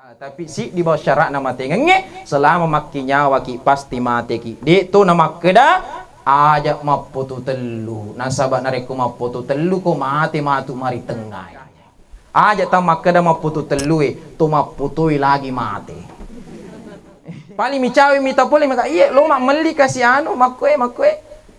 Tapi si di bawah syarat nama tengenge selama maki nyawa ki pasti mati ki. Di tu nama keda ajak maputu telu. Nasabak nareku maputu telu ko mati matu mari tengah. Ajak tamak keda maputu telu tu maputui lagi mati. Paling micawi mita pole maka iya lo mak meli kasih anu makwe.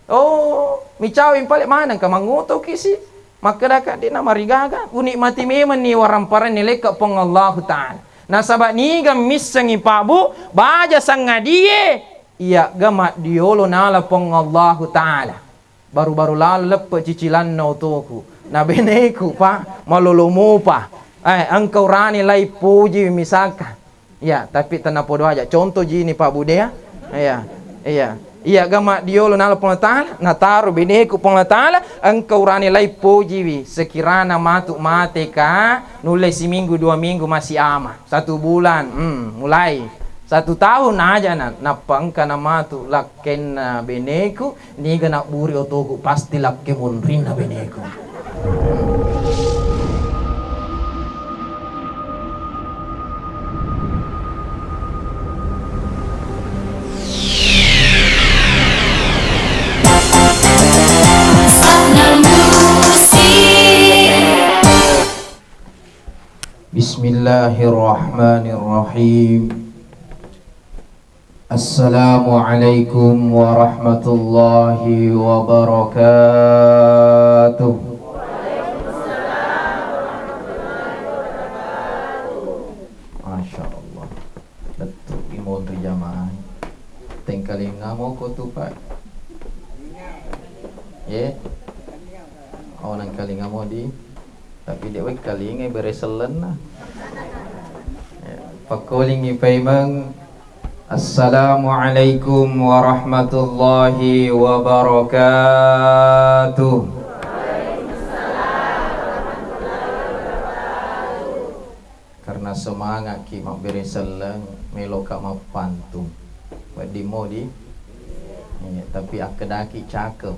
Oh, micawi paling mana ka manguto kisi. Maka dah dia nama rigaga unikmati memang ni waramparan nilai ke pengallahu ta'ala. Nasabak ni gam misangi pabu baja sangadie iya gamat diolo nala pengallahu ta'ala. Baru-baru lalu lepas cicilan no toku na beneku pa malolomo pa engkau rani lai puji misalkan ya tapi tanah podo aja contoh jini Pak Bude ya iya gama diolo nala pong ta'ala na taruh beneku pong ta'ala engkau rani lai puji sekirana matuk mate ka nulai seminggu 2 minggu masih ama 1 bulan mulai 1 tahun aja na pangka na matu lakken na beneku niga na buri otoku pasti lakke munrin na beneku. Bismillahirrahmanirrahim. Assalamualaikum warahmatullahi wabarakatuh. Masya Allah. Betul imon jamaah. Tengkali ngamo ko tu Pak. Ye. Oh nang kali ngamo di tapi dia kali ngai bereselen lah. Pakolingi paimang Assalamualaikum warahmatullahi wabarakatuh. Karena semangat ki mak bereselen meloka mak pantung. Wadi modi. Tapi akedaki cakep.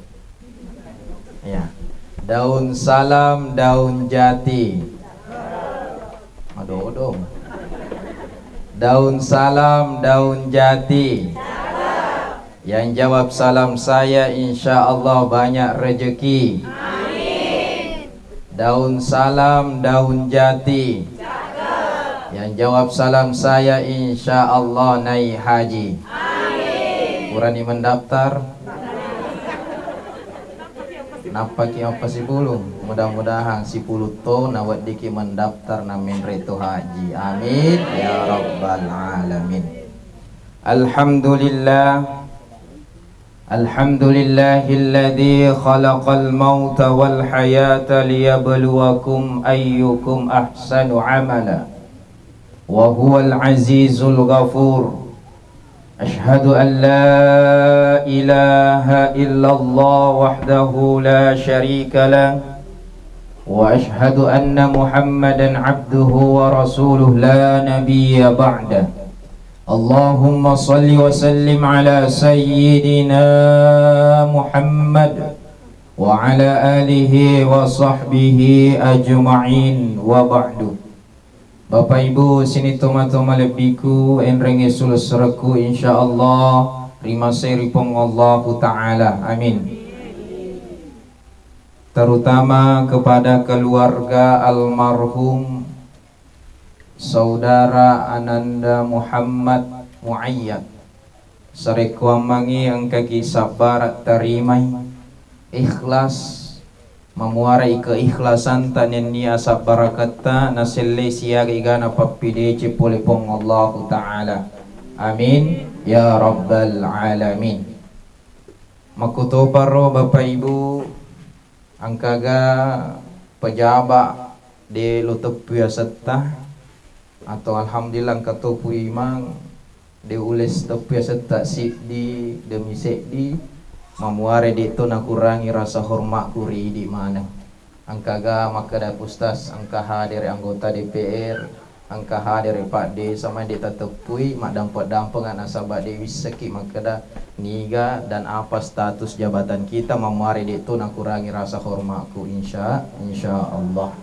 Ya. Daun salam, daun jati. Aduh. Daun salam, daun jati. Yang jawab salam saya insya Allah banyak rezeki. Amin. Daun salam, daun jati. Yang jawab salam saya insya Allah naik haji. Amin. Kurani mendaftar. Napaki apa si pulung mudah-mudahan si puluh to nawat diki mendaftar namin reto haji amin ya rabbal alamin. Alhamdulillahilladzi khalaqal mauta wal hayata liyabluwakum ayyukum ahsanu amala wa huwal azizul ghafur. Ashhadu an la ilaha illallah wahdahu la syarika lah wa ashhadu anna Muhammadan abduhu wa rasuluh la nabiyya ba'da. Allahumma salli wa sallim ala sayyidina Muhammad wa ala alihi wa sahbihi ajma'in wa ba'du. Bapak Ibu sini toma-toma lebiku enrenge sulus reku insyaallah rima seri pengallahu ta'ala amin. Terutama kepada keluarga almarhum Saudara Ananda Muhammad Muayyad sarekwammangi ang kaki sabarat tarimay ikhlas memuarai keikhlasan tanen ni asap barakatta nasille siaga igana pappide cepole pong Allah Ta'ala amin ya rabbal alamin. Makuto paro Bapak Ibu angkaga pejabat di lutepu seta atau alhamdulillah katopu imang di ules tepu seta sip di demi sik di mamuare dito na kurangi rasa hormat kuri di mana angkaga makada pustas angka hadir anggota DPR angka hadir Pak D sama di tetepui mak dampak-dampak nasabah Dewi Seki makada niga dan apa status jabatan kita mamuare dito na kurangi rasa hormatku insya Allah.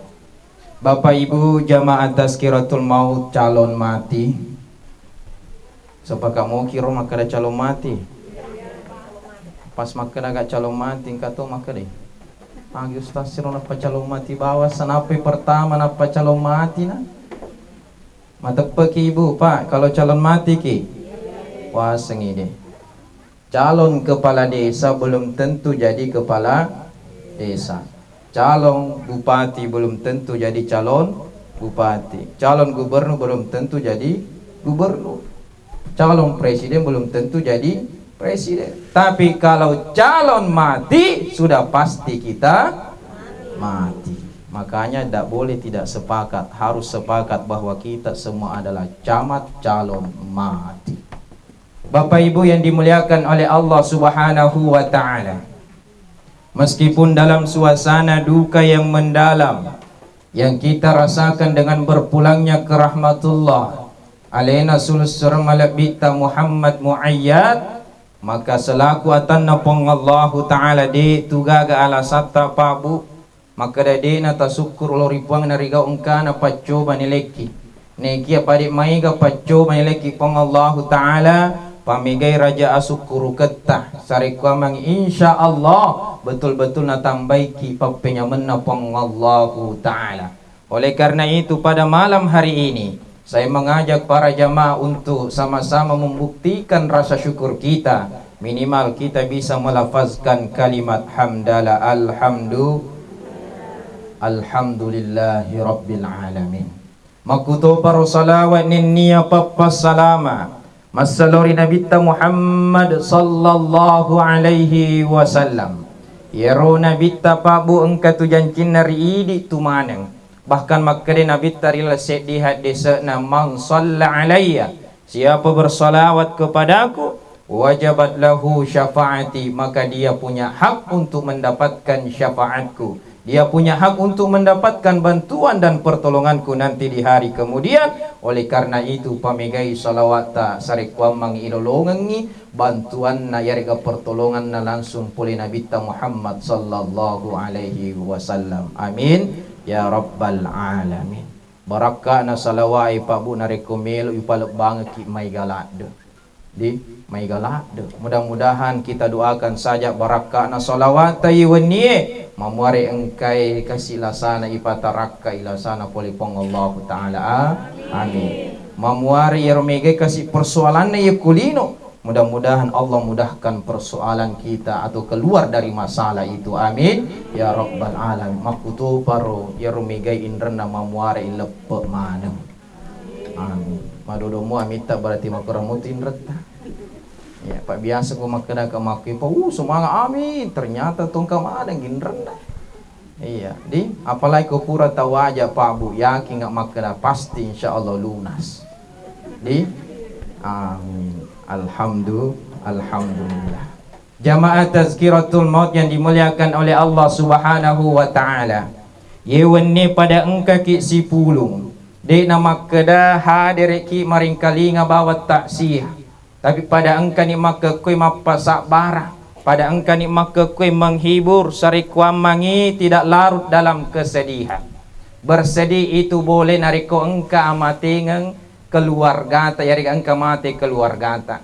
Bapak Ibu jamaah tazkiratul maut calon mati. Sepakat mau kira maka ada calon mati. Pas maka ada calon mati kata maka deh. Agi ustaz sirona apa calon mati bawa sanape pertama napa calon mati na. Mata peki ibu pak kalau calon mati ki. Wah sengi deh. Calon kepala desa belum tentu jadi kepala desa. Calon bupati belum tentu jadi calon bupati. Calon gubernur belum tentu jadi gubernur. Calon presiden belum tentu jadi presiden. Tapi kalau calon mati sudah pasti kita mati. Makanya tidak boleh tidak sepakat, harus sepakat bahwa kita semua adalah camat calon mati. Bapak Ibu yang dimuliakan oleh Allah Subhanahu wa taala. Meskipun dalam suasana duka yang mendalam yang kita rasakan dengan berpulangnya ke rahmatullah alaina sulusur malabita Muhammad Muayyad, maka selaku atanna pengallahu ta'ala di tugaga ala satta pabu maka dadena tasukur loripuang nariga ungkana pacoba nileki neki apadi maiga pacoba nileki pengallahu ta'ala pamigai raja asukuru ketah sarikwa mang insya Allah betul-betul natambaiki papenya menapang Allahu Ta'ala. Oleh karena itu pada malam hari ini saya mengajak para jamaah untuk sama-sama membuktikan rasa syukur kita. Minimal kita bisa melafazkan kalimat hamdalah alhamdulillahi rabbil alamin. Makuto para salawat ninniya pappas salama Masalori Nabi Muhammad sallallahu alaihi wasallam. Yero Nabi pabu engkatu jancin nari idi tumaneng. Bahkan makade Nabi tarila sedi hadis man salla alayya. Siapa bersalawat kepadaku wajabat lahu syafaati, maka dia punya hak untuk mendapatkan syafaatku. Dia punya hak untuk mendapatkan bantuan dan pertolonganku nanti di hari kemudian. Oleh karena itu pamigai salawata sarikwa mang ilolongangi bantuan na yarga pertolongan na langsung pulih Nabi Muhammad sallallahu alaihi wasallam. Amin ya rabbal alamin. Barakah na salawai pabu na rekomelo ipalok banget ki may galado. Di may galado. Mudah-mudahan kita doakan saja barakah na salawat tayiwani mamuari engkai kasih lasana ipataraka ilasana polipong Allah Ta'ala amin. Mamuari yaromege kasih persoalan na yakulino, mudah-mudahan Allah mudahkan persoalan kita atau keluar dari masalah itu amin ya rabbal alamin. Makuto paro yaromege indrena mamuari lepe manam amin. Madodomu amita berarti makuramutin reta. Ya, Pak biasa ko makada ka makin pa semangat amin ternyata tongkam ada ginren dah. Iya, di apalagi ko pura tawaja Pak Bu yakin ngak makada pasti insyaallah lunas. Di amin. Alhamdulillah. Jamaah tazkiratul maut yang dimuliakan oleh Allah Subhanahu wa taala. Yewenni pada engka ki sipulung. De nama keda hadir ki maring kali ngabawat taksih. Tapi pada engkau ni maka kue mapasak bara, pada engkau ni maka kue menghibur sarikwa mangi tidak larut dalam kesedihan. Bersedih itu boleh nariko engkau amati ngeng keluarga ta yari engkau mati keluarga ta.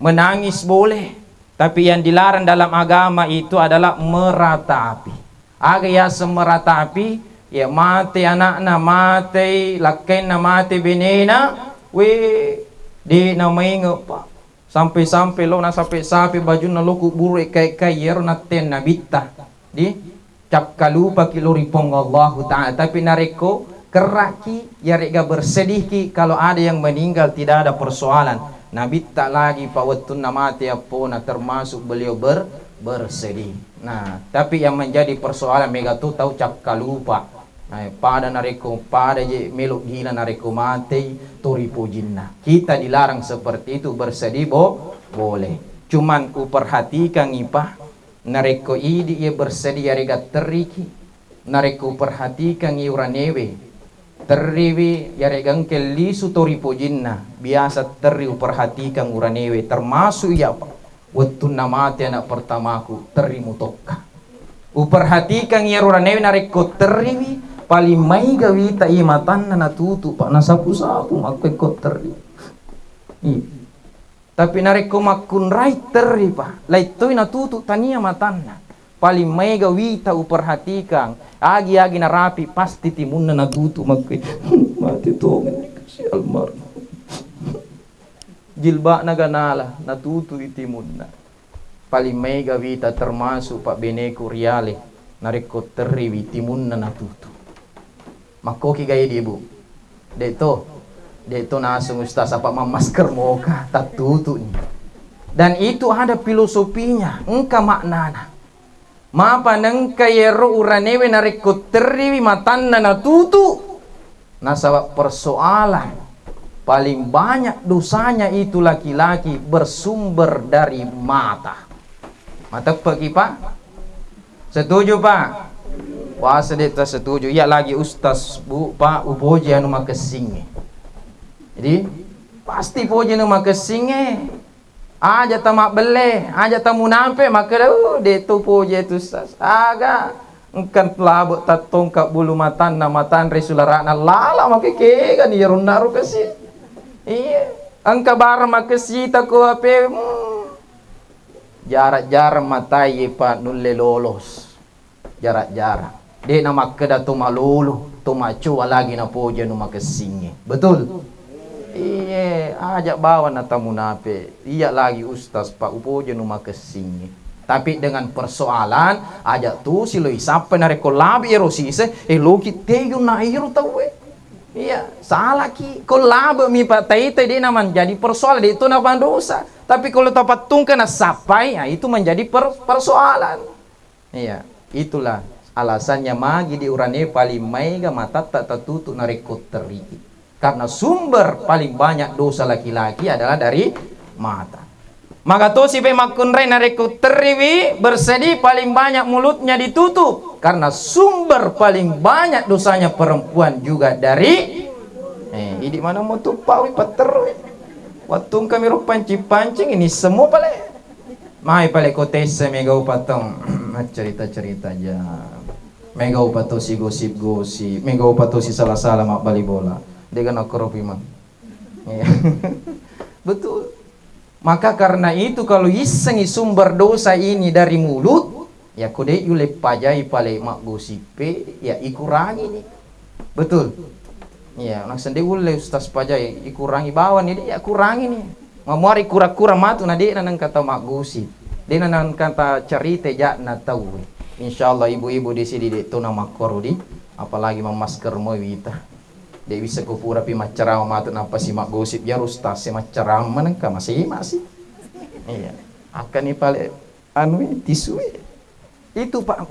Menangis boleh, tapi yang dilarang dalam agama itu adalah meratapi. Aga ya semeratapi ya mati anakna mati lakenna mati binena we di namai ngapa sampai-sampai lo na sampai baju na lo kuburu kai yer na ten na bitta di cap kalupa ki lo ripong Allah Ta'ala. Tapi nareko keraki yarega bersedih ki kalau ada yang meninggal tidak ada persoalan. Nabi tak lagi pak wetun na mati apa na termasuk beliau bersedih. Nah tapi yang menjadi persoalan mega tu tahu cap kalupa. Nah, pada nareko pada je meluk gila nareko mati toripo jinna. Kita dilarang seperti itu bersedih boleh. Cuman ku perhatikan ipah nareko idi ye bersedih yarega teriki. Nareko perhatikan uranewe terriwi yarega ngkel lisu toripo jinna. Biasa teriu perhatikan uranewe termasuk ya pak. Wetun namati anak pertamaku terimu tokka. Uperhatikan ya uranewe nareko terriwi palimay gawita imatan na natuto pa nasapu-sapu magkwekot teri. Tapi narik ko makunray teri pa. Laitoy natuto taniya matan na. Palimay gawita uperhatikan. Agi-agi na rapi pasti timun na natuto magkwek. Mati tongan ni kasi almarhum. Jilba na ganala natuto itimun na. Palimay gawita termasuk Pak Beneko Riale. Narik ko teri timun na natuto. Makoki gaya di ibu. Deto nasung ustaz apa memasker moka tatutu ni. Dan itu ada filosofinya, engka maknana. Mapa nengka yero uranewe nareko teriwi matanna natutu. Nasabab persoalan paling banyak dosanya itu laki-laki bersumber dari mata. Mata pergi Pak? Setuju Pak? Wah sedeta setuju. Iya lagi ustaz bu Pak upoji anu makesinge. Jadi pasti poji anu makesinge. Aja tamak bele, aja tamu nampe maka detu poji itu ustaz. Aga engkan pelabut tatong kak bulu matan na matan resularana lala makeke kan ya runaru kasi. Iya, angka bar makesi tako ape. Jarak-jarak matai Pak nulle lolos. Jarak-jarak. Di na makeda tumalulu, tumacu lagi na poja nu makesinge. Betul? Iya, ajak bawa na tamu nape. Iya lagi ustaz Pak upoja nu makesinge. Tapi dengan persoalan ajak tu silo isape na rekolabi erosise loki teyu na iru tahu Iya, salah ki kolab mi Pak tai dia naman jadi persoalan itu na dosa. Tapi kalau tapat tungkan na sapai ya itu menjadi persoalan. Iya, itulah alasannya magi di urane paling maiga mata tak tertutup narekot teri. Karena sumber paling banyak dosa laki-laki adalah dari mata. Maka to si pemakunrai narekot teriwi bersedih paling banyak mulutnya ditutup. Karena sumber paling banyak dosanya perempuan juga dari ini mana mau tupawi pater. Waktu kami pancing-pancing ini semua pale. Mai pale kotese mega upatong cerita-cerita aja. Mega upatosi gosip-gosip, mega upatosi salah-salah mak bali bola. Dia kan akrofi mah. Betul. Maka karena itu kalau isengi sumber dosa ini dari mulut, ya kode yule pajai pale mak gosipe, ya ikurangi nih. Betul. Ya, nak sendiri ule ustaz pajai ikurangi bawan ini, ya kurangi nih. Mamari kura-kura matu na dia nang kata mak gosip. Dia nang kata cerita jak na tahu. Insyaallah ibu-ibu di sini itu nama korodi, apalagi memasker mau wita. Dia bisa kupura pi macerama matu napa si mak gosip ya ustaz si macerama nangka masih. Iya. Akan ni pale anu tisu. Itu Pak.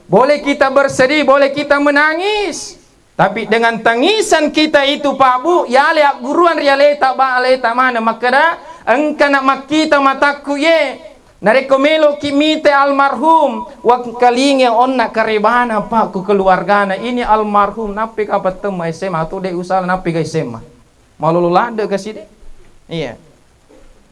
Boleh kita bersedih, boleh kita menangis. Tapi dengan tangisan kita itu Pak Bu, ya lihat guruan rialeta ba aleta mana makada engka nak makita mataku ye. Narekomelo kimite almarhum wak kalinge onna karebana Pak ku keluargana ini almarhum napi ka patema SMA atau de usal napi ka SMA. Malululada kasi de. Iya.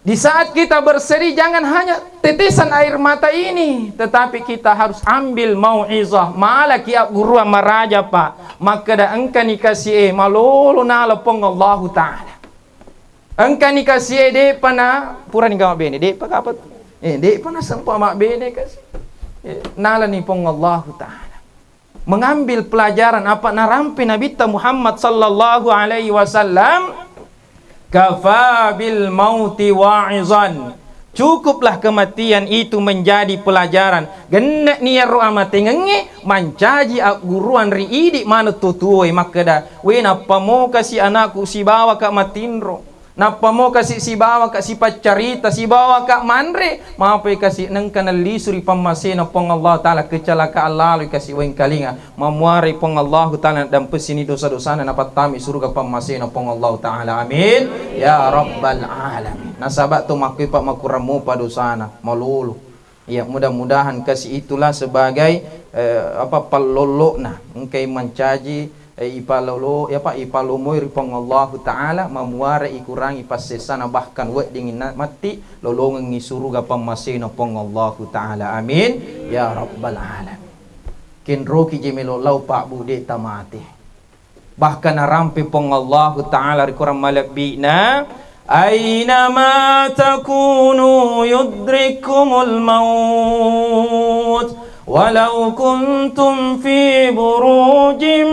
Di saat kita bersedih jangan hanya tetesan air mata ini, tetapi kita harus ambil mau'izah. Malaki guru maraja Pak. Maka da engka ni kasih malulu na lepong Allah Taala. Engka ni kasih de pana pura ni gawa bene de pa kapat. Dek pernah sempat mak bene kasih. Nala ni pong Allah Ta'ala. Mengambil pelajaran apa narampi Nabi Muhammad sallallahu alaihi wasallam. Kafa bil mauti wa'izan. Cukuplah kematian itu menjadi pelajaran. Genek ni ro amate ngenge mancaji guruan ri idi mana tutuoi makada. We napa mo kasih anakku si bawa ka matinro. Napa mo kasih si bawa kak si pacarita si bawa kak manre mapai kasih neng kana lisuri pamasena pong Allah Taala kecelakaan lalu kasih weng kalinga mamuari pong Allah Taala dan pesini dosa-dosa na dapat tami surga pamasena pong Allah Taala amin ya rabbal alamin. Nasabat tu makui pak makuramu pada dosana malulu. Ya mudah-mudahan kasih itulah sebagai palolo na engkai mencaji ipalolo ya Pak ipalomoy ripong Allah Taala mamuara ikurangi pasesana bahkan we dingin mati lolongan ngisuruga pamasina pong Allah Taala amin ya rabbal alamin. Kenroki jemelo lau pak bude tamate. Bahkan narampi pong Allah Ta'ala rikuram malabina. Aynama takunu yudrikumul maut. Walau kuntum fi burujim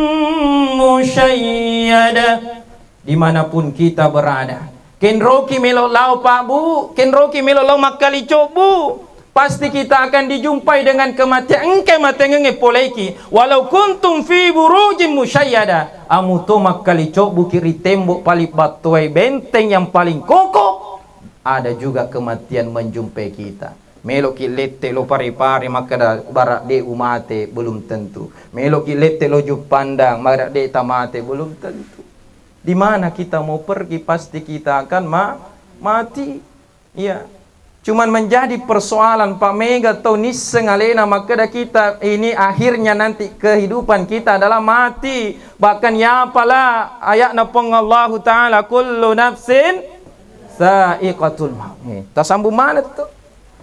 musyayyada. Dimanapun kita berada. Kenroki melo lau pak bu. Kenroki melo lau makali cobu. Pasti kita akan dijumpai dengan kematian. Engke matengenge poleki. Walau kuntum fi burujim musyayyada. Amu to makali cobu kiri tembok paling batuai benteng yang paling kokoh. Ada juga kematian menjumpai kita. Melo kilete lo pari-pari maka barak de umate belum tentu. Melo kilete lo jupandang barak de tamate belum tentu. Di mana kita mau pergi pasti kita akan mati. Iya. Cuman menjadi persoalan Pak Mega atau nisengalena maka kita ini akhirnya nanti kehidupan kita adalah mati. Bahkan ya apalah ayatna pong Allah Ta'ala kullu nafsin sa'iqatul maut. Tasambung mana tu?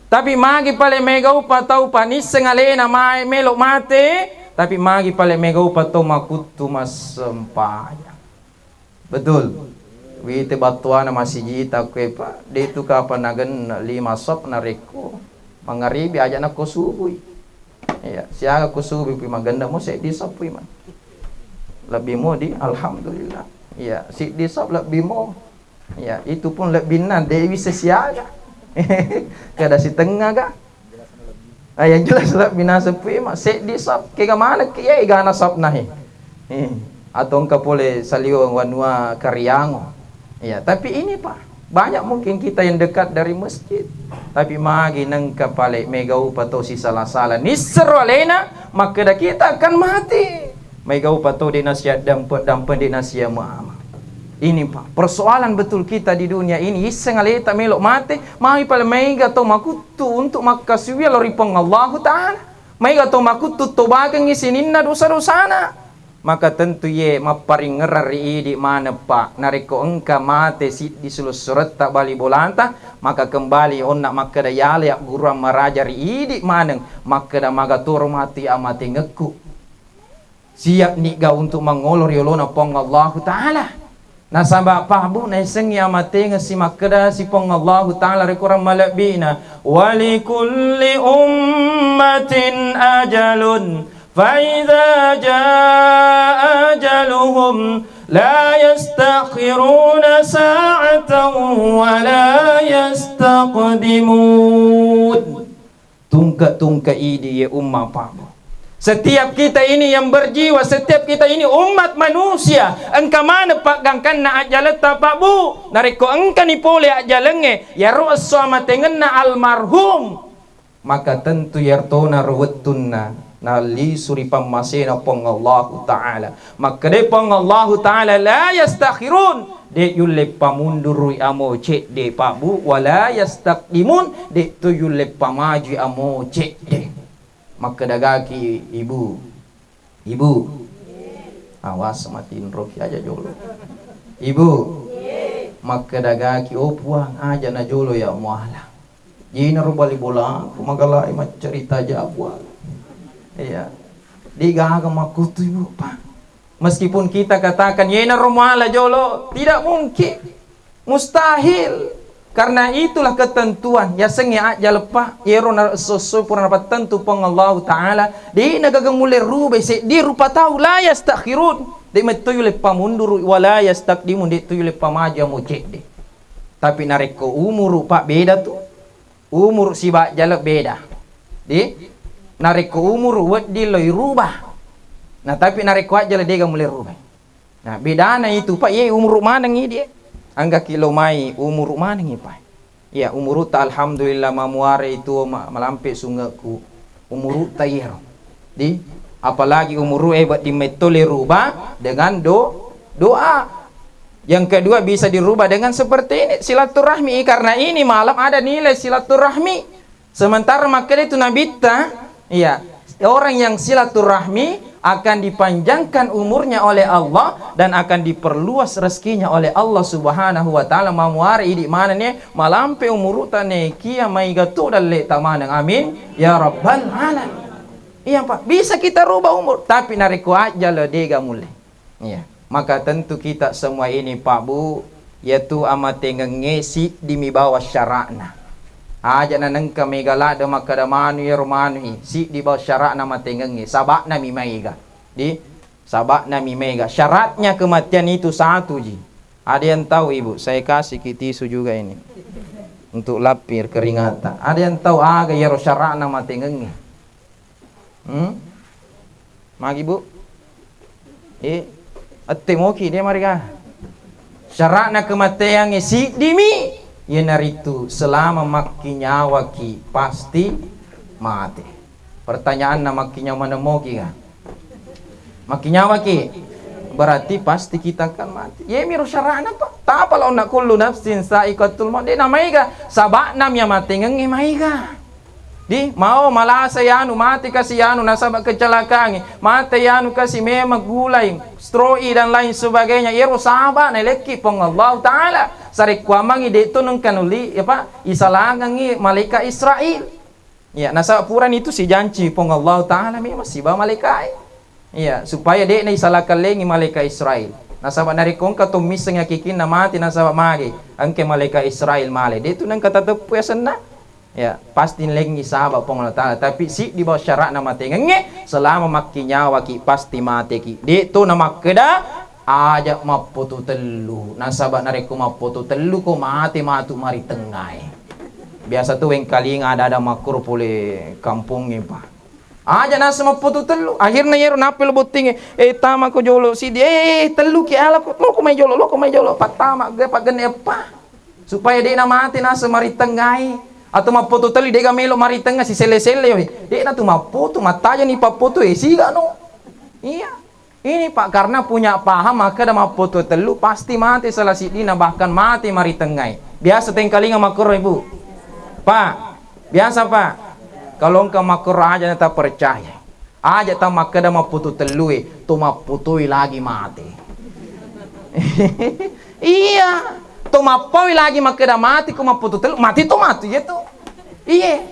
Tapi magi pale Mega upa tau pa nisengalena melok mati. Tapi magi pale Mega upa tau makutu masempaya. Betul. Wite batuana masih jita kue pak. Dia itu kapan nagen 5 sop nareko. Mangaribi aja nak kusubui. Iya, siaga kusubui pi maganda mo si di sop pi man. Lebih mo di alhamdulillah. Iya, si di sop lebih mo. Iya, itu pun lebih nan dia bisa siaga. Kada si tengah ga. Yang jelas lebih nasa pi ma si di sop kaya mana kaya igana sop nahi. Atau engkau boleh saliwang wanua karyango. Ya, tapi ini Pak, banyak mungkin kita yang dekat dari masjid. Tapi magi nang kapale Mega upato si salah-salah nisro alena, maka dah kita akan mati. Mega upato di nasihat dampen di nasihat mama. Ini Pak, persoalan betul kita di dunia ini. Iseng aleta melok mati, magi pale Mega to makutu untuk makasuya lori pong Allah Ta'ala. Mega to makutu tobagang isininna dosa-dosana. Maka tentu ye maparing ngerari di mana pak nariko engka mate si di sulus surat tak bali bolanta maka kembali on nak maka da yale ya guru marajari idi maneng maka da maga turu mati amati ngeku siap niga untuk mengolor yolona pong Allah Ta'ala nasaba pahbu na iseng ya mate ngasi maka da si pong Allah Ta'ala rikuram malabina walikulli ummatin ajalun فَإِذَا جَاءَ أَجَلُهُمْ لَا يَسْتَأْخِرُونَ سَاعَةً وَلَا يَسْتَقْدِمُونَ. Tungka ini ya ummah Pak. Setiap kita ini yang berjiwa, setiap kita ini umat manusia. Engka mana Pak gangkan na ajalata Pak Bu? Nariko engka ni pole ajalenge ya ru'aswa matengenna almarhum. Maka tentu yartona ruwettunna nali suri pamasena pong Allah Ta'ala maka de pong Allah Ta'ala la yastakhirun de yulle pamundurui amo cek de Pak Bu wala yastaqdimun de tu yulle pamaji amo cek de maka dagaki ibu awas matiin roki aja jolo ibu maka dagaki opuang aja na jolo ya muala jina rubali bola kumagalai cerita jabwa. Iya, digaga makutu ibu Pak. Meskipun kita katakan yena rumala jolo, tidak mungkin, mustahil. Karena itulah ketentuan. Ya sengya aja lepa, yerona sesuai purna tentu pong Allah Ta'ala. Di nagagang mulai rubah di rupa tahu la yastakhirun. Di metuyu lepa mundur wala yastaqdimun di tuyu lepa maju mujek de. Tapi nareko umur Pak beda tuh. Umur si bak jalak beda. Di nareko umur wad di loi rubah. Nah tapi nareko aja lah dia mulai rubah. Nah bedana itu Pak ye umur mana ngi dia? Angga kilo mai umur mana ngi Pak? Ya umur ta alhamdulillah mamuare itu malampe sungaku. Umur ta yero. Di apalagi umur buat di metole rubah dengan doa. Yang kedua bisa dirubah dengan seperti ini silaturahmi karena ini malam ada nilai silaturahmi. Sementara maka itu nabita iya, orang yang silaturahmi akan dipanjangkan umurnya oleh Allah dan akan diperluas rezekinya oleh Allah Subhanahu wa taala. Mamuari di mana nih malampe umurutane kia mai gatu dalle tamanang amin ya rabbal alamin. Iya Pak, bisa kita rubah umur, tapi nariku aja lo dega mulai. Iya, maka tentu kita semua ini Pak Bu, yaitu amat ngesi di mi bawah syara'na. Aja naneng kami galak de maka da manu ya romanu si di bawah syara'na mate ngengi, sabakna mi maiga. Di sabakna mi maiga. Syaratnya kematian itu satu ji. Ada yang tahu Ibu? Saya kasih tisu juga ini. Untuk lapir keringatan. Ada yang tahu aga ya syara'na mate ngengi? Magi Bu. Atte moki dia mereka. Syaratna kematian si dimi yenaritu selama maki nyawa ki pasti mati. Pertanyaan nama maki nyawa mana moki kan? Maki nyawa ki berarti pasti kita akan mati. Ye miru syaratna Pak. Ta apa law nak kullu nafsin sa'iqatul maut. Dia namai ga sabakna mi mati ngengi mai ga. Di mau malasa yanu mati kasi yanu nasabak kecelakaan mati yanu kasi memang gulai stroi dan lain sebagainya iro sahabat na leki pong Allah Ta'ala sarik kuamangi dito nung kanuli apa isalangangi malaikat Israel ya nasabak puran itu si janji pong Allah Ta'ala memang si ba malaikat ya supaya dia na isalakan lengi malaikat Israel nasabak narikong katumisang yakikin na mati nasabak magi angke malaikat Israel male dito nang katatepuyasan na ya pasti lengi sahabat pong Allah Ta'ala tapi si di bawah syarat nama tengenge selama maki nyawa ki pasti mati ki dito nama keda aja maputu telu nasabak nariku maputu telu ko mati matu mari tengai biasa tuh yang kali ada makur pule kampungnya Pak aja nasa maputu telu akhirnya yero napil buting tama ko jolo si dia telu ki ala ko lo ko may jolo patama ge pagene apa supaya dia na mati nasa mari tengai atau mapoto tali dega melo mari tengah si sele-sele dek na tu mapoto mataja ni papoto siga no iya ini Pak karena punya paham maka da mapoto telu pasti mati salah sidina bahkan mati mari tengah biasa tengkalinga makro Ibu Pak biasa Pak kalau engkau makro aja tak percaya aja tak maka da mapoto telu tu mapoto lagi mati iya tumapawi lagi maka da mati ko maputu telu mati tu mati gitu iya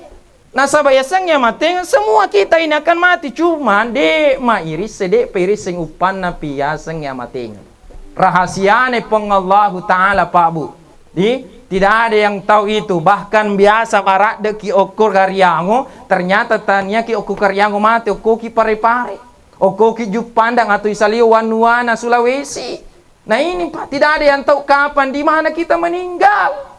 nasabah yasangnya mati semua kita ini akan mati cuman de mairis sede piris sing upan na piyasangnya mati rahasiane pong Allah Ta'ala Pak Bu di tidak ada yang tahu itu bahkan biasa barat de ki okur karyango ternyata tanya ki okur karyango mati okur ki pare-pare okur ki jupandang atau isaliu wanuana Sulawesi. Nah ini Pak, tidak ada yang tahu kapan, di mana kita meninggal.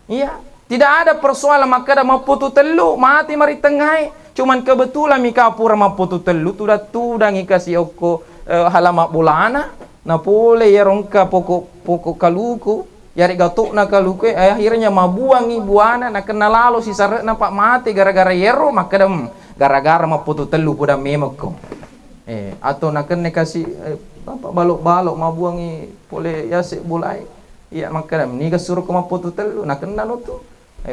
Iya, tidak ada persoalan maka ada maputu telu, mati mari tengah. Cuman kebetulan mika pura maputu telu, tudang ikasih oko halamak bulana. Na pole ya rongka pokok kaluku, yari gatuk na kaluku, akhirnya mabuangi buana, na kena lalu si saret na Pak mati gara-gara yero, maka dem gara-gara maputu telu puda memeko. Atau na kena kasih balok-balok mabuangi pole yasik bulai iya maka ni suruh ko maputu telu nak kena no tu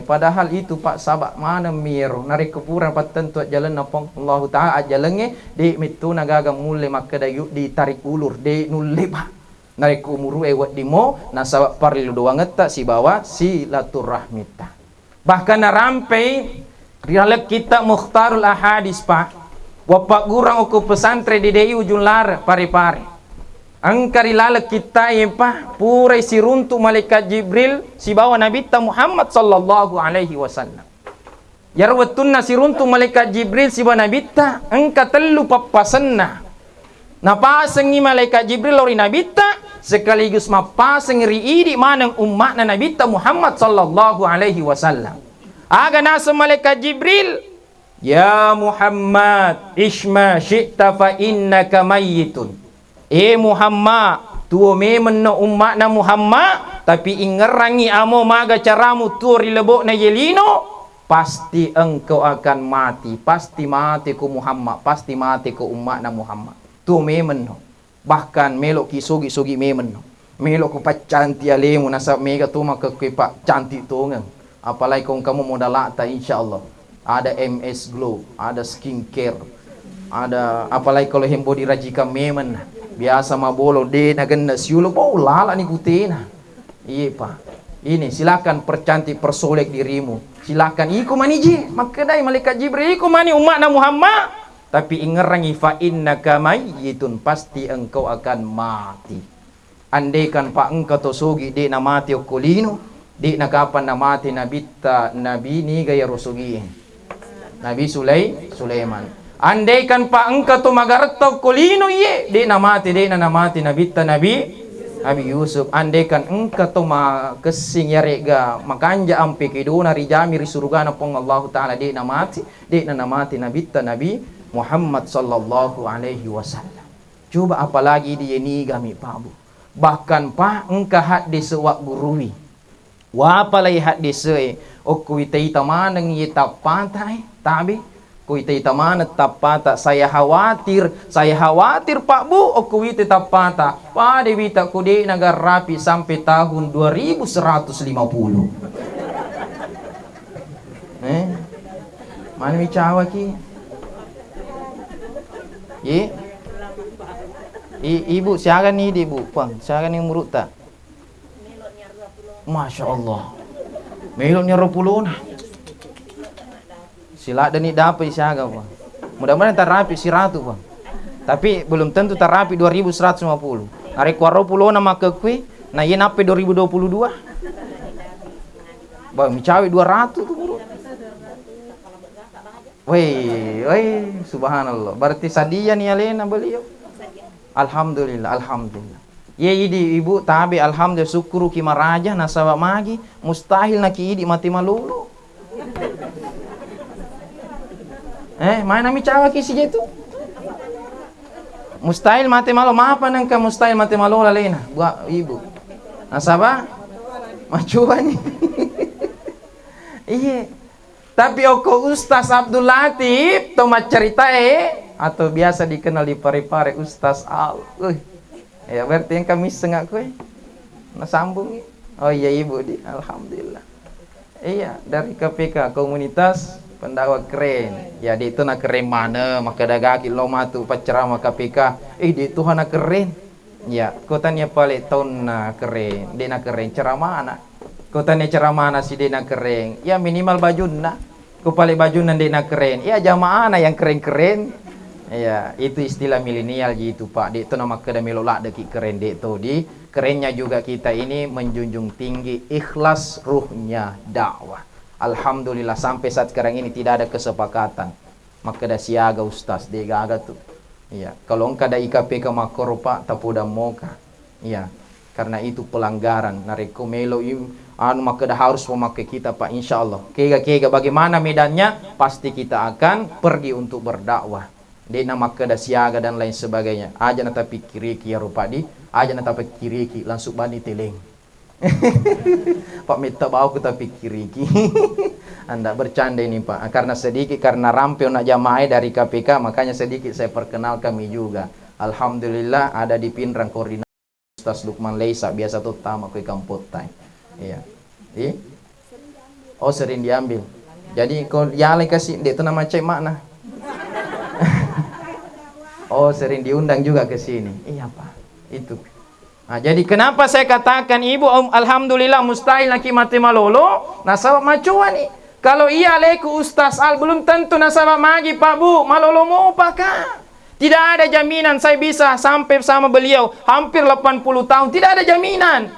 padahal itu Pak sabak mana miro nari kepuran patentu jalan napong Allah Ta'ala jalannya di mitu nagaga mule maka dayu ditarik ulur di nulle Pak nari kumuru ewat dimo nasabak parlilu doang ngeta si bawa silaturahmita bahkan narampai rialek kita mukhtarul ahadis Pak wapak gurang uku pesantren di DI ujung lar pare-pare angkari lalek kita Pak purai si runtu malaikat Jibril si bawa Nabi Muhammad sallallahu alaihi wasallam yarwatunna si runtu malaikat Jibril si bawa Nabi engka telu papasenna napasengi malaikat Jibril lori Nabi sekaligus mapaseng riidi manang umatna Nabi Muhammad sallallahu alaihi wasallam aga nasa malaikat Jibril ya Muhammad isma syi'ta fa innaka mayyitun Muhammad tuo memang no umat na Muhammad tapi ingerangi amo maga caramu turi lebok na yelino pasti engkau akan mati pasti mati ku Muhammad pasti mati ku umat na Muhammad tuo memang no bahkan melok kisugi memang no melok ku pacanti alemu nasa mega tu maka ku pak cantik tu ngang apalagi kong kamu modal lata insyaallah ada MS Glow ada skincare ada apalagi kalau hembo dirajika memang biasa mabolo de naganda siulo oh lala ni kutina iya Pak ini silakan percantik persolek dirimu silakan iku maniji makadai malaikat Jibril iku mani umat na Muhammad Tapi ingerangi fa innaka mayyitun, pasti engkau akan mati. Andaikan pa engkau to sugi di na mati okulino, di na kapan na mati nabi ni gaya rusugi. Nabi Sulaiman. Andaikan pa engkau to magarto kulino ye, di na mati Nabi Yusuf. Andaikan engkau to makesing yarega makanja ampe kiduna rijami risurga na pong Allah Ta'ala di na mati Nabi Muhammad sallallahu alaihi wasallam. Coba apalagi dia ni kami pabu. Bahkan pa engka hadis wak gurui. Wa palai hadis o kuitai tamanang yita pantai tabi. Kuitai tamana tapata saya khawatir Pak Bu o kuitai tapata. Pa dewita kude nagar rapi sampai tahun 2150. Mana mi cawa ki? Ibu siaga ni di bu pang siaga ni murut tak? Masya Allah, meloknya 20 nah. Sila dan ni dapat siaga bang. Mudah-mudahan terapi si ratu bang. Tapi belum tentu terapi 2150. Hari kuaro pulau nama kekui, nah yen apa 2022? Bang, micawi 200 tuh murut. Woi, subhanallah. Berarti sadia nih alena beliau. Alhamdulillah. Ye idi ibu tabi alhamdulillah syukuru ki maraja nasaba magi mustahil naki idi mati malulu. Mana mi cawa ki si itu? Mustahil mati malu, maapa nang ka mustahil mati malu alena, buat ibu. Nasaba macuan. Iya. Tapi oko Ustaz Abdul Latif tomat cerita atau biasa dikenal di pare-pare Ustaz Al. Ya berarti yang kami sengak kue. Nasambung. Oh iya ibu di alhamdulillah. Iya dari KPK komunitas pendakwa keren. Ya di itu nak keren mana maka dagaki lo matu pacerama KPK. Di itu hana keren. Ya kotanya paling tahun na keren. Dia na keren ceramah anak. Kotanya ceramah na si dia na keren. Ya minimal bajuna. Kupale baju nanti nak keren. Ya jamaah na yang keren-keren. Ya, itu istilah milenial gitu Pak. Di itu nama kada melolak deki keren di itu. Di kerennya juga kita ini menjunjung tinggi ikhlas ruhnya dakwah. Alhamdulillah sampai saat sekarang ini tidak ada kesepakatan. Maka dah siaga Ustaz dia gaga tuh. Iya, kalau engkau ada IKPK makoro Pak tapoda moka. Iya, karena itu pelanggaran. Nareko melo maka dah harus memakai kita Pak insyaallah. Kega bagaimana medannya pasti kita akan pergi untuk berdakwah. Dia nama kedah siaga dan lain sebagainya. Aja na tapi kiriki ya rupadi, aja na tapi kiriki langsung bani teleng. Pak minta bau ku tapi kiriki. Anda bercanda ini Pak. Karena rampio nak jamaah dari KPK, makanya sedikit saya perkenal kami juga. Alhamdulillah ada di Pinrang koordinasi Ustaz Lukman Leisa biasa tuh tamak ke kampotai. Iya. Oh sering diambil. Jadi kalau ya kasih dia itu nama cek makna. Oh sering diundang juga ke sini. Iya Pak. Itu. Nah, jadi kenapa saya katakan ibu alhamdulillah mustahil laki mati malolo nasabah macuan nih. Kalau iya leku Ustaz Al belum tentu nasabah magi Pak Bu malolo mau pakah. Tidak ada jaminan saya bisa sampai sama beliau hampir 80 tahun. Tidak ada jaminan.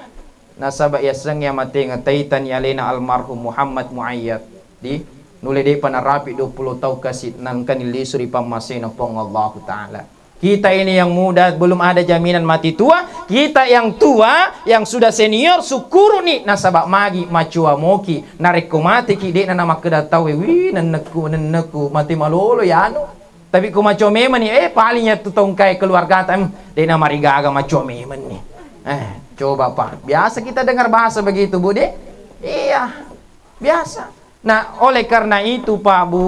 Nasabah yasang ya mati ngataitan ya lena almarhum Muhammad Muayyad di nule de panarapi 20 tahun kasih nangkan ilisuri pamasina pong Allah Ta'ala. Kita ini yang muda belum ada jaminan mati tua. Kita yang tua yang sudah senior syukur nih nasabah magi macua moki nareko mati ki de na nama kedatau neneku mati malolo ya anu. Tapi ku maco memen nih palingnya tu tongkai keluarga tam de na marigaga maco memen nih. Coba Pak, biasa kita dengar bahasa begitu Bu De? Iya, biasa. Nah, oleh karena itu Pak Bu,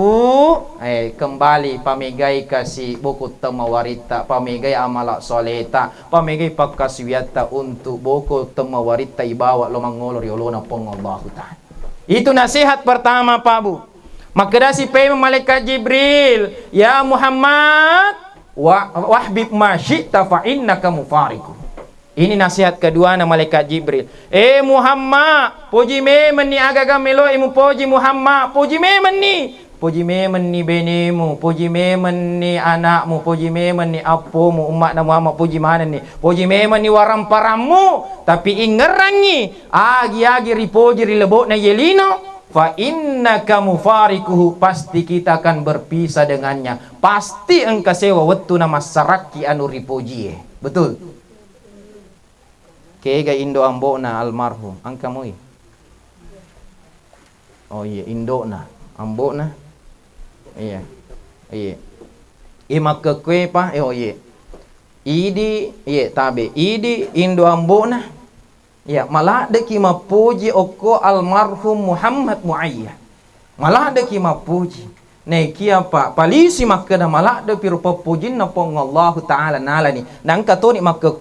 kembali pamigai kasih buku temawarita, pamigai amalak soleta, pamigai pakaswiata untuk buku temawarita ibawa lo mangolor yolona pongallahu ta'ala. Itu nasihat pertama Pak Bu. Maka dasi pay malaikat Jibril, ya Muhammad, wahbib ma syi'ta fa innaka mufariqun. Ini nasihat kedua na malaikat Jibril. Muhammad, puji memen ni agaga melo imu puji Muhammad, puji memen ni. puji memen ni benemu, puji memen ni anakmu, puji memen ni apomu, umat Muhammad puji mana ni, puji memen ni waram paramu, tapi ingerangi agi-agi ripuji rilebok na yelino, fa innaka mufarikuhu, pasti kita akan berpisah dengannya, pasti engkau sewa wetu nama saraki anu ripuji. Betul. Kega Indo ambona almarhum angkamui. Oh iya, Indona ambona. Iya. Iya. Maka kue pa oh iya. Idi iya tabe. Idi Indo ambona. Ya, malah deki mapuji oko almarhum Muhammad Muayyah. Malah deki mapuji. Neki apa palisi makna malak de piru papujin na pong Allah taala nalani nang katoni makke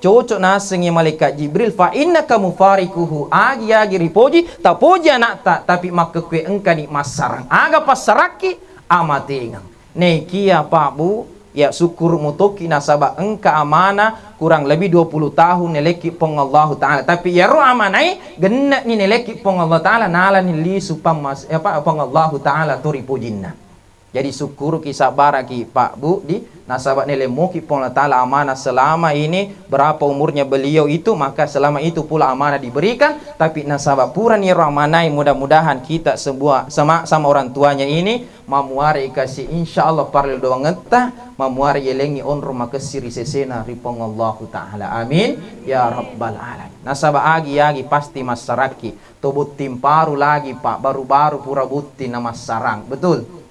cocok nasengi malaikat Jibril fa innaka mufarikuhu agi ripoji tapoji anak tapi makke engkani masarang aga pasaraki amatengang neki apa bu ya syukur mutoki nasabah engka amanah kurang lebih 20 tahun neleki pong Allah taala tapi ya ro amanai genna ni neleki pong Allah taala nalani li supam mas apa pong Allah taala turi pujinna. Jadi syukur kisah baraki Pak Bu di nasabah nelemuki pong Allah taala amanah selama ini berapa umurnya beliau itu, maka selama itu pula amanah diberikan, tapi nasabah pura ni ro amanai mudah-mudahan kita sebuah sama orang tuanya ini mamuari kasih insyaallah paril doang ngeta mamuari yelengi onro makasiri sesena ripong Allah taala amin ya rabbal alamin. Nasabah agi pasti masaraki tobut timparu lagi Pak baru-baru pura buti nama sarang betul.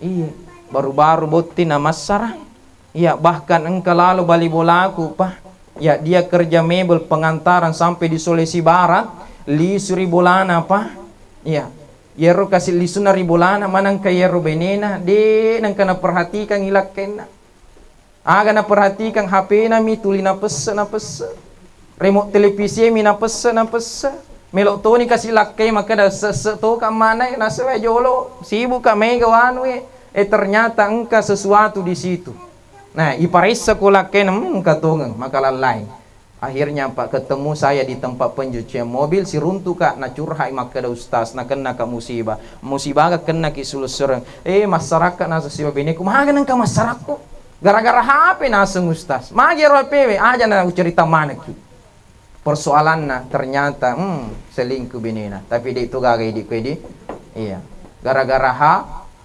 Iya baru-baru buti nama sarang. Iya bahkan engkau lalu bali bolaku Pak. Ya dia kerja mebel pengantaran sampai di Sulawesi Barat li suri bolana Pak. Iya yero kasih lisuna ribolana manang kaya yero benena de nang kana perhatikan ilak kena aga na perhatikan HP na mi tuli na pesa remote televisi mi na pesa melok to ni kasih lakai maka da to ka mana na sewe jolo sibuk ka mega wanu ternyata engka sesuatu di situ. Nah iparisa ko lakai katungang maka lalai. Akhirnya Pak ketemu saya di tempat pencucian mobil si runtu kak na curhai maka da ustaz na kena ka musibah ka kena ki sulusurang masyarakat na sasiba bini kumaha nang ka masyarakat gara-gara HP na sang ustaz magi ro HP aja na cerita mana ki persoalan na ternyata selingkuh binina tapi di itu gagai di kedi iya gara-gara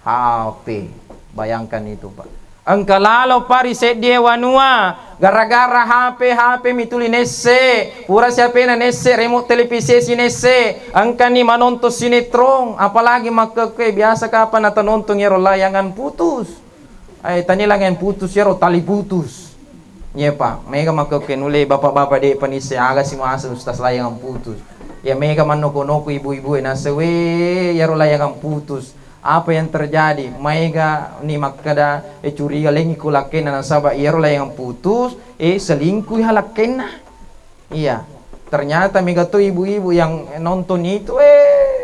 HP bayangkan itu Pak. Engka lalo pari sedie wanua gara-gara HP mituli nesse pura siapa na nesse remote televisi si nesse engka ni manonton sinetron apalagi maka biasa kapan atau nonton yero layangan putus tani layangan putus yero tali putus ya Pak mega maka nule bapak-bapak de panise aga si masa ustaz layangan putus ya mega manoko-noko ibu-ibu nase we yero layangan putus. Apa yang terjadi? Maiga ni makada curiga lengi kulakena nasaba iero lah yang putus selingkuh halakena. Iya. Ternyata mega tu ibu-ibu yang nonton itu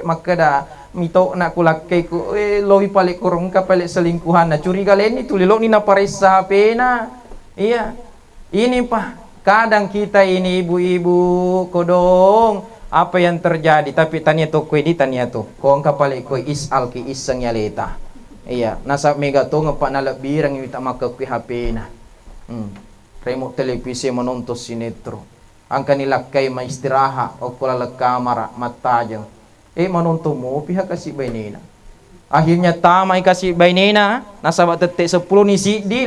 makada mito nak kulake ku lohi palik kurang ka palik selingkuhan na curiga leni tu lilo ni na parisa pena. Iya. Ini Pak, kadang kita ini ibu-ibu kodong apa yang terjadi tapi tanya to kue di tanya to kong kapal kue isal ki iseng ya leta iya nasa mega to ngapa nalak birang kita maka kue HP na remote televisi menonton sinetron angka nilakay maistiraha o kula kamera matajang menonton mo pihak kasih bainena akhirnya tamai kasih bainena nasa ba tete 10 ni si di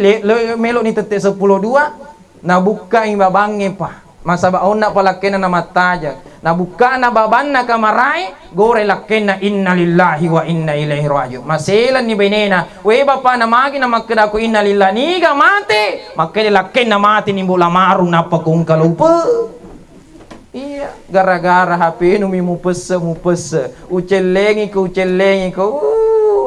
melo ni tete 10 2 nabuka imbabange pa masa ba ona palakena na matajang nabuka na baban na kamaray gore lakena inna lillahi wa inna ilaihi rajiun maselan ni benena we bapa na magi na makada ko inna lillahi ni ga mate makade lakena mati ni bola maru na pakung kalupa iya gara-gara HP no mi mupesse ucelengi ko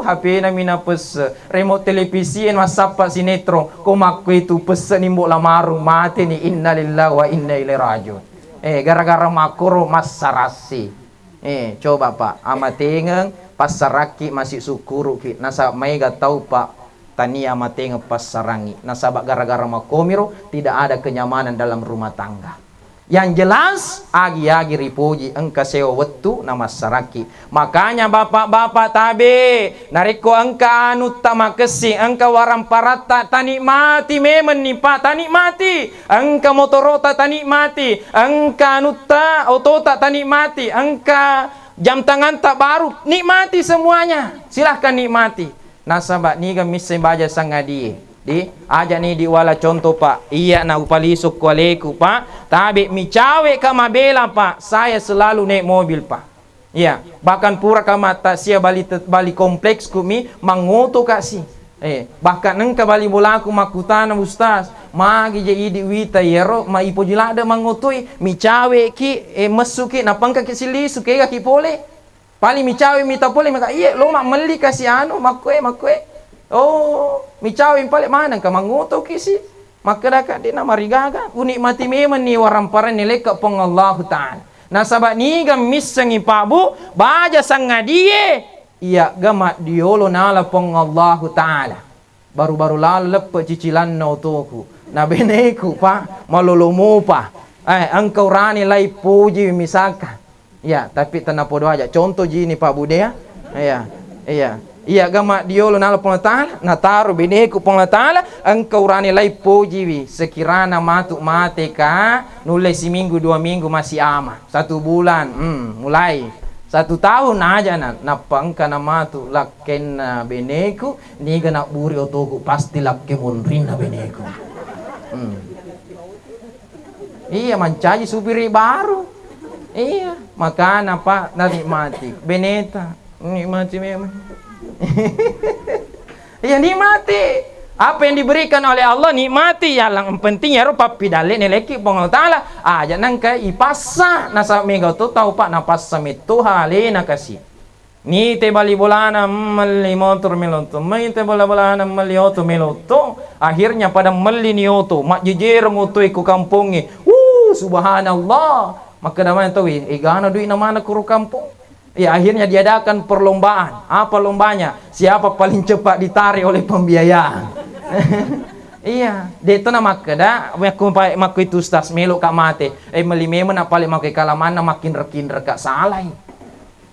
HP na minapes remote televisi en masapa sinetron komakku itu pesen nimbo lamaru mati ni inna lillahi wa inna ilaihi rajiun gara-gara makuro masarasi coba Pak amatengeng pasaraki masih sukuru ki nasa maiga tahu Pak tani amatengeng pasarangi nasabak gara-gara makomiro tidak ada kenyamanan dalam rumah tangga Yang jelas, agi-agi ripuji engka sewa wetu na masyarakat. Makanya bapak-bapak tabe, nariko engka anu tak makesi, engka warang parata tanikmati memang nih pak, tanikmati. Engka motorota tanikmati, engka anu tak otota tanikmati, engka jam tangan tak baru, nikmati semuanya. Silahkan nikmati. Nasabak niga misi baja sangadi. Di aja nih diwala contoh pak, iya na upalisok kualeku pak, tabi mi cawe kama bela pak, saya selalu naik mobil pak, iya bahkan pura kamata sia bali kompleks kumi mangoto kasih, bahkan engka bali bolaku makutana ustaz, magi je idi wita yero ma ipo jilada mangotoi mi cawe ki mesuki napangka ki sili suke ki pole, paling mi cawe mi tapole maka iya lo mak meli kasih anu makwe. Oh, mi cawin pale mana ka manguto kisi. Maka dakat di nama rigaga unikmati memang ni waramparan ni leka pong Allah Ta'ala. Nasabak ni gamis sangi pabu baja sangadie. Iya gamat diolo nala pong Allah Ta'ala. Baru-baru lalu lepe cicilan na utuku. Na beneku pa malulumu pa. Engkau rani lai puji misalkan. Ya, tapi tanapo doa aja. Contoh jini Pak Budaya. Iya. Iya gama diolo nala pong ta'ala nataru beneku pong ta'ala engkau rani lai pujiwi sekirana matu mate ka nulai seminggu 2 minggu masih ama 1 bulan mulai 1 tahun aja napa engka na matu lakken na beneku niga nak buri otoku pasti lakke munrin na beneku iya mancaji supiri baru iya makana pak nanikmati beneta nikmati memang. Ya nikmati apa yang diberikan oleh Allah, nikmati. Yang penting ya rupa pidale neleki pong taala aja nangka ipasa nasa mega tu tahu pak napasa mitu hale nakasi ni te bali bolana mali motor meloto mai te bolana mali oto meloto akhirnya pada mali ni oto mak jejer moto iku kampungi subhanallah maka namanya tahu gana duit namana kuru kampung. Ya akhirnya diadakan perlombaan. Apa lombanya? Siapa paling cepat ditarik oleh pembiayaan. Iya, dia itu nama kada maku itu ustaz melo kak mate. Meli memang nak paling maku kalamana makin rekin-reka salah.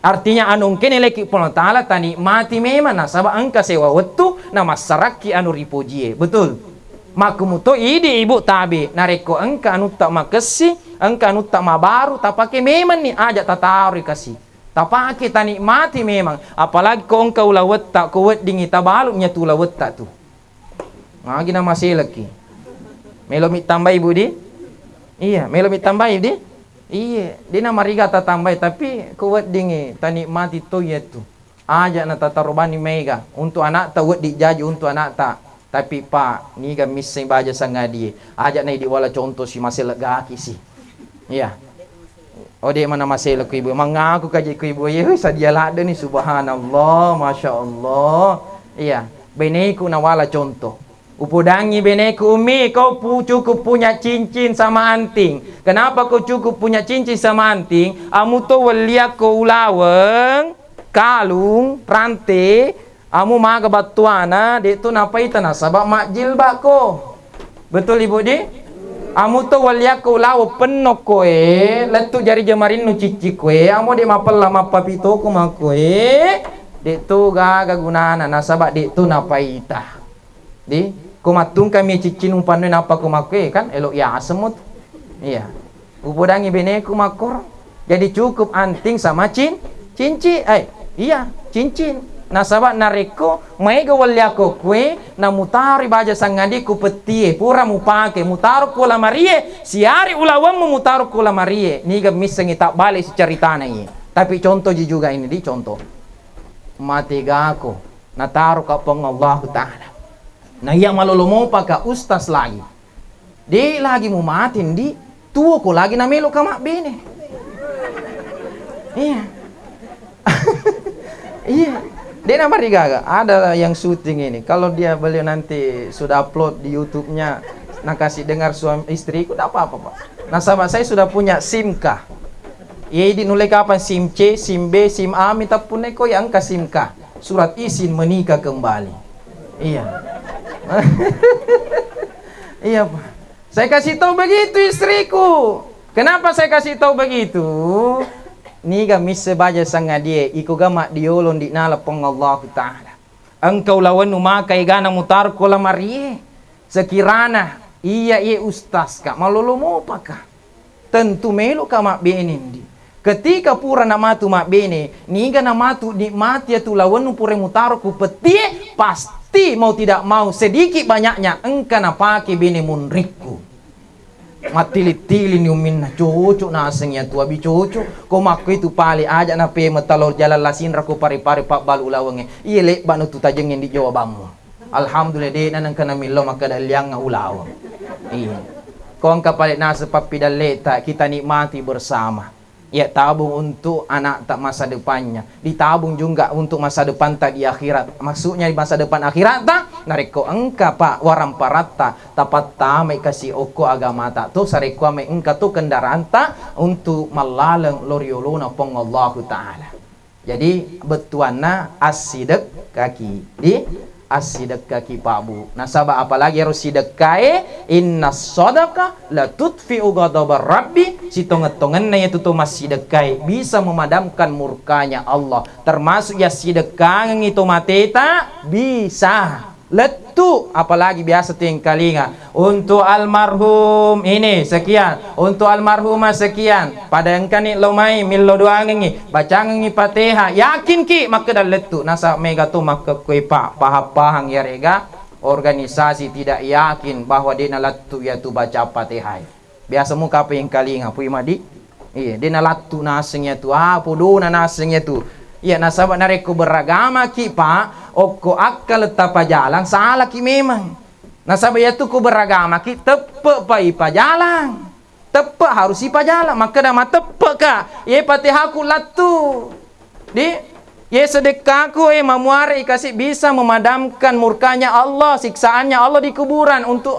Artinya anu kene leki pun taala tani mati memang nasaba angka sewa wetu na masyarakat anu ripojie. Betul. Maku muto idi ibu tabe nareko angka anu tak makesi, angka anu tak mabaru tak pakai memang ni aja tatari kasih. Tapake tanikmati memang, apalagi kau engkau lawet tak kuat dingi tabaluknya tu lawet tak tu. Lagi nama saya lagi. Melomit tambah ibu di? Iya, melomit tambah di? Iya, dia nama riga tak tambah tapi kuat dingi tanikmati tu ya tu. Aja na tatarubani mega untuk anak tak kuat dijaji untuk anak tak. Tapi pak, ni kan missing baja sangadi. Aja na diwala contoh si masih legaki sih. Iya. Oh dia mana masih laku ibu mengaku kaji ku ibu ya sadia lada ni subhanallah masya Allah iya beneku nawala contoh upodangi beneku umi kau cukup punya cincin sama anting kenapa kau cukup punya cincin sama anting amu to waliak kau ulaweng kalung rantai amu maga batuana dia tu napa itana sabab mak jilbab ko betul ibu di amu to walia ko lawo penno koe letu jari jamarin nu cici koe amu de mapel lama papito ko makoe de tu gaga gunana nasaba de tu napaita di ko matung kami cici nu panu napa ko makoe kan elok ya semut iya upodangi bene ko makor jadi cukup anting sama cincin iya cincin nasaba nareko maiga walia ko kue na mutari baja sangadi ku petie pura mupake mutaru ko la marie siari ulawam mutaru ko la marie niga misengi tak balik si ceritana ini tapi contoh juga ini di contoh mati gako nataru ka pong Allah Ta'ala na iya malolomo pa ka ustaz lagi di lagi mu matin di tuo ko lagi na melo ka mak bene iya iya. Dia nama Rigaga, ada yang syuting ini. Kalau dia beliau nanti sudah upload di YouTube-nya, nak kasih dengar suami istriku, tidak apa-apa pak. Nah sama saya sudah punya SIM K. Jadi nulai kapan SIM C, SIM B, SIM A, minta puneko yang ke SIM K. Surat izin menikah kembali. Iya. Iya pak. Saya kasih tahu begitu istriku. Kenapa saya kasih tahu begitu? Niga misse baja sanga dia iku gama diolon di nala pong Allah Ta'ala. Engkau lawan umakai gana mutar kola marie. Sekirana iya ustaz ka malulumo pa ka. Tentu melo ka mak benin di. Ketika pura namatu mak bene, niga namatu nikmati ya tu lawan pure mutaro ku peti pasti mau tidak mau sedikit banyaknya engka napake bene munriku. Matili-tili ni umin na cocok na asengnya tu abi cocok ko makko itu pali aja na pe metalor jalan lasin raku pari-pari pak balu lawange iya lek banu tu tajengin di Jawa Bamu. Alhamdulillah de nan kana millo maka daliang nga ulaw. Iya. Ko ang kapalit na sa papidaleta kita nikmati bersama. Ya tabung untuk anak tak masa depannya, ditabung juga untuk masa depan tak di akhirat. Maksudnya di masa depan akhirat tak nareko engka pak waram parata tapat tamai kasih oko agama tak tu sareko ame engka tu kendaraan tak untuk malaleng loriolona pong Allah Ta'ala. Jadi betuana asidek kaki di asidek kaki pabu. Nasabah apalagi harus sidekae inna sodaka la tutfi'u ghadabar rabbi. Si tonget-tongen na itu tuh masih dekai bisa memadamkan murkanya Allah. Termasuk ya sidekang itu mateta bisa letu. Apalagi biasa tuh yang kalinga untuk almarhum ini sekian, untuk almarhumah sekian. Pada yang kani lomai millo doang ini bacang ini Fatihah yakin ki maka dah letu nasa mega tu maka kue pahang ya rega organisasi tidak yakin bahwa dia nalatu ya tu baca Fatihah. Biasa muka apa yang kalinga pui madi iya dia nalatu nasengnya tu podo na nasengnya tu. Ya nasabak nareku beragama ki pak oko akal tapa jalan salah ki memang. Nasabak ya tu ku beragama ki tepe pa ipa jalan. Tepe harus ipa jalan maka dah tepe ka. Ye Fatihahku latu. Di ye sedekahku mamuari kasih bisa memadamkan murkanya Allah, siksaannya Allah di kuburan untuk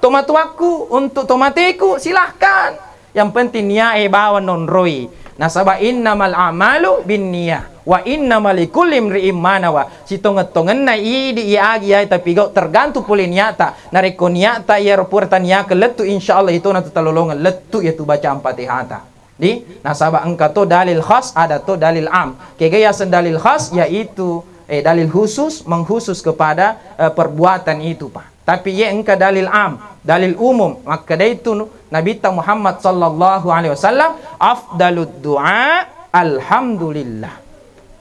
tomatuaku, untuk tomateku silahkan. Yang penting niat bawa non roi. Nasaba innamal a'malu binniyah wa innamal likulli imri'in ma nawa. Si tonget-tongen na idi iagi ay tapi go tergantung puli niata. Nareko niata ya reportan ya letu insyaallah itu nanti talolongan letu ya tu baca Fatihah. Di nasaba engka to dalil khas ada to dalil am. Kegaya dalil khas yaitu dalil khusus mengkhusus kepada perbuatan itu Pak. Tapi ye engka dalil am, dalil umum. Maka itu Nabi Muhammad sallallahu alaihi wasallam afdalud du'a alhamdulillah.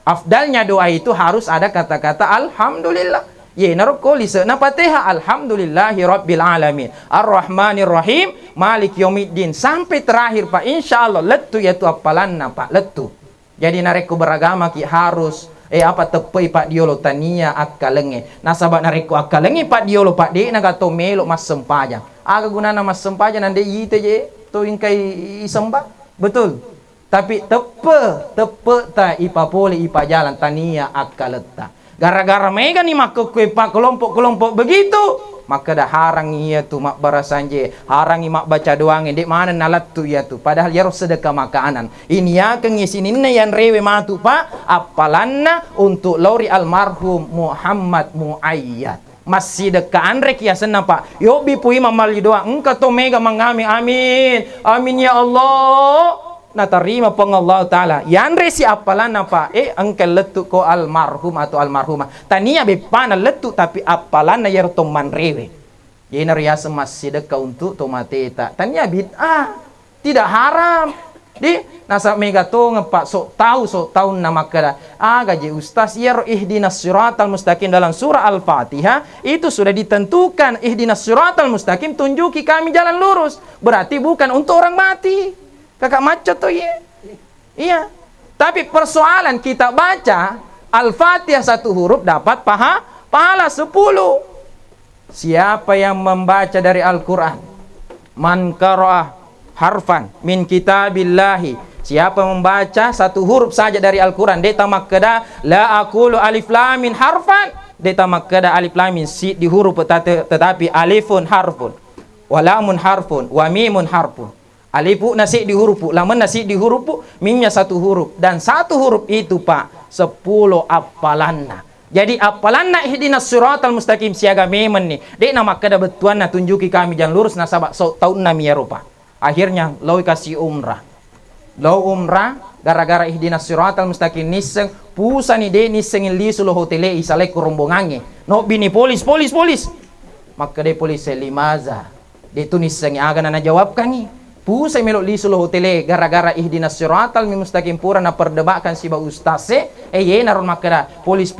Afdalnya doa itu harus ada kata-kata alhamdulillah. Ye naroko lisa na Fatihah alhamdulillahi rabbil alamin arrahmanir rahim malik yaumiddin sampai terakhir Pak insyaallah letu yaitu apalanna Pak letu. Jadi nareko beragama ki harus apa tepoi Pak diolo tania akkalenge. Nasabak nareko akkalenge Pak diolo Pak de nagato melo mas sempajang. Aga gunana mas sempajang nande yite je to ingkai isembah. Betul. Tapi tepe ta ipa pole ipa jalan tania akkaleta. Gara-gara mega ni mak kue Pak kelompok-kelompok begitu. Maka dah harang ia tu mak barasanje, harang mak baca doang dek mana nalat tu ia tu. Padahal ya sedekah makanan. Ini ya kengisinina yang rewe matu Pak, apalanna untuk lori almarhum Muhammad Muayyad. Masih dekaan rek ya senang Pak. Yo bipui mamali doang. Engkau to mega mangami amin. Amin ya Allah. Na tarima pong Allah Ta'ala yan resi apalan apa angkel letu ko almarhum atau almarhumah tania bepana letu tapi apalan na yer toman rewe yan riasa masih sedekah untuk tomateta tania bid'ah tidak haram di nasa mega to ngepak sok tahu nama kada gaji ustaz yer ihdinas siratal mustaqim dalam surah Al-Fatihah itu sudah ditentukan ihdinas siratal mustaqim tunjuki kami jalan lurus berarti bukan untuk orang mati. Kakak macet tuh ya. Iya. Tapi persoalan kita baca Al-Fatihah satu huruf dapat pahala 10. Siapa yang membaca dari Al-Quran? Man qara'ah harfan min kitabillahi. Siapa membaca satu huruf saja dari Al-Quran. Dia tamak keda la aqulu alif lam min harfan. Dia tamak keda alif lam min si di huruf tetapi alifun harfun. Walamun harfun. Wa mimun harfun. Alifu nasi di huruf, lamun nasi di huruf, mimnya satu huruf dan satu huruf itu Pak 10 apalanna. Jadi apalanna ihdinas siratal mustaqim siaga memen nih. Dek nama kada betuan na tunjuki kami jalan lurus nasabak so tahun nami ya rupa. Akhirnya lo kasih umrah. Lo umrah gara-gara ihdinas siratal mustaqim niseng pusa ni de niseng lisu lo hotele isale kurombongange. No bini polis. Maka de polis limaza. De tu niseng aga na jawabkan ni. Pusa melo lisu lo hotele gara-gara ihdinas siratal mustaqim pura na perdebatkan si ba ustase ye naron makada polis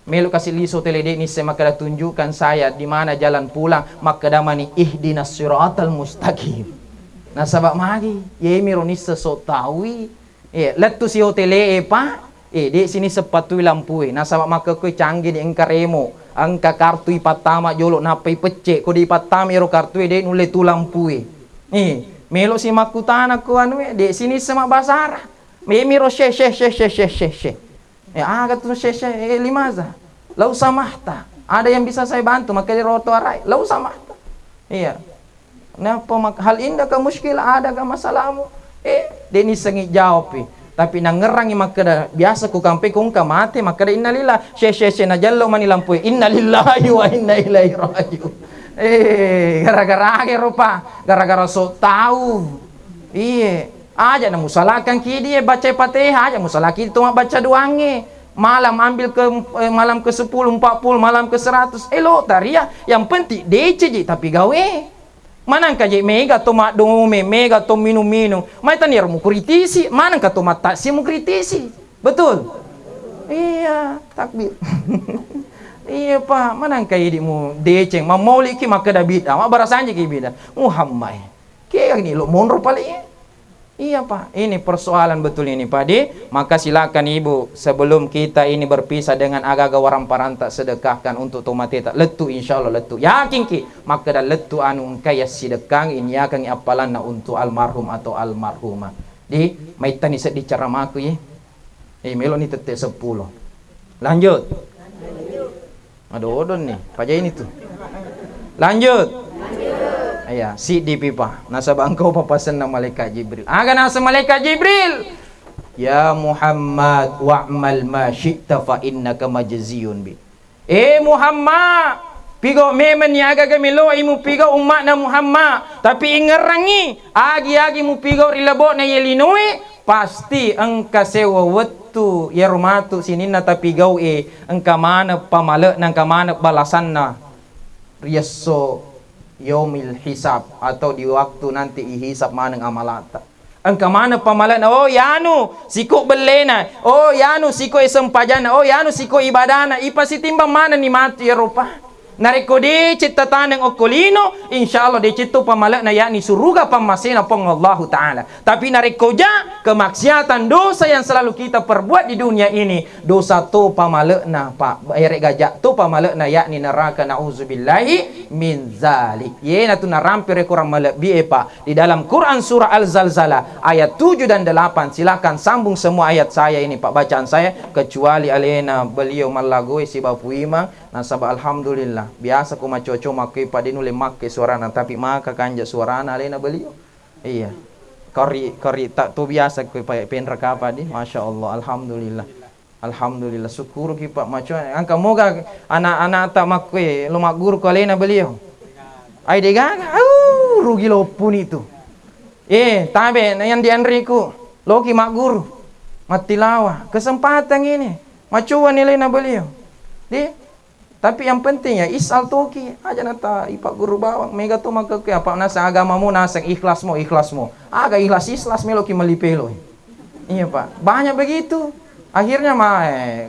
melo kasih lisu hotele de niseng makada tunjukkan saya di mana jalan pulang makada mani ihdinas siratal mustaqim. Nasabak magi, ye mironisa so tawi, letu si hotele de sini sepatu lampui, nasabak maka kue canggih di engka remo, angka kartu ipatama jolok napai pecek, ko di ipatama ero kartu de nule tu lampui, melo si makutana ko anu de sini semak basara, me miro she, agak tu she limaza, lau samahta, ada yang bisa saya bantu, maka di roto arai, lau samahta, iya. Hal indah ka muskil ada ka masalahmu deni sengi jawab tapi nangerangi maka biasa ku kampe kung ka mate maka innalillah she na jallo mani lampu innalillahi wa inna ilaihi rajiun gara-gara age rupa gara-gara so tahu aja na musalakan ki dia baca Fatihah aja musalaki itu baca doange malam ambil ke malam ke 10 40 malam ke 100 lo taria yang penting DC tapi gawe manang ka mega to madome mega to minum mai tanir mu kritisi manang ka to mata si mu kritisi betul iya takbir iya pa manang ka mu deceng mauli ki makada bida ma barasanya ki bida Muhammad ke ni lo monro pali iya pa ini persoalan betul ini Pak. Maka silakan Ibu sebelum kita ini berpisah dengan agak-agak warang paranta sedekahkan untuk tomateta letu insyaallah letu yakin ki maka dah letu anu kaya sedekang ini akan apalan untuk almarhum atau almarhumah di maitan isa di cara maku ye melo ni tete 10 lanjut aduh odon nih paja ini tuh lanjut ayah si di pipa nasabah engkau papasan na malaikat Jibril aga nasa malaikat Jibril ya Muhammad wa'mal ma syi'ta fa innaka majziyun bi Muhammad pigo memen ni aga gamilo imu pigo umat na Muhammad tapi ingerangi agi mu pigo rilabo na yelinoi pasti engka sewa wetu yermatu sinina tapi gau engka mana pamale nang kamana balasan na riyaso yaumil hisab atau di waktu nanti ihisab manang amalata engka mana pamalana yanu siko belena yanu siko isempajana yanu siko ibadana ipasi timbang mana ni mati Eropa nareko de cita tanang okolino insyaallah de cito pamalana yakni suruga pamasena pong Allah taala tapi nareko ja kemaksiatan dosa yang selalu kita perbuat di dunia ini dosa tu pamalana pak erek gajak tu pamalana yakni neraka nauzubillahi min zalik yena tu narampir kurang melebi pak di dalam Quran surah Al-Zalzalah ayat 7 dan 8 silakan sambung semua ayat saya ini pak bacaan saya kecuali alena beliau malagoi si bapuima nasabah alhamdulillah biasa ku macoco makai pada nule makai suarana tapi maka kanja suarana alena beliau iya kori tak tu biasa ku penra kapa di masya Allah alhamdulillah syukur ki pak maco angka moga anak-anak tak makai lo mak guru ku alena beliau ai de gaga rugi lo pun itu tabe yang di Enriku loki mak guru matilawa kesempatan ini macuan alena beliau di tapi yang penting ya isal toki aja nata ipak guru bawang mega to maka ke apa nasa agamamu nasa ikhlasmu aga ikhlas meloki melipelo iya pak banyak begitu akhirnya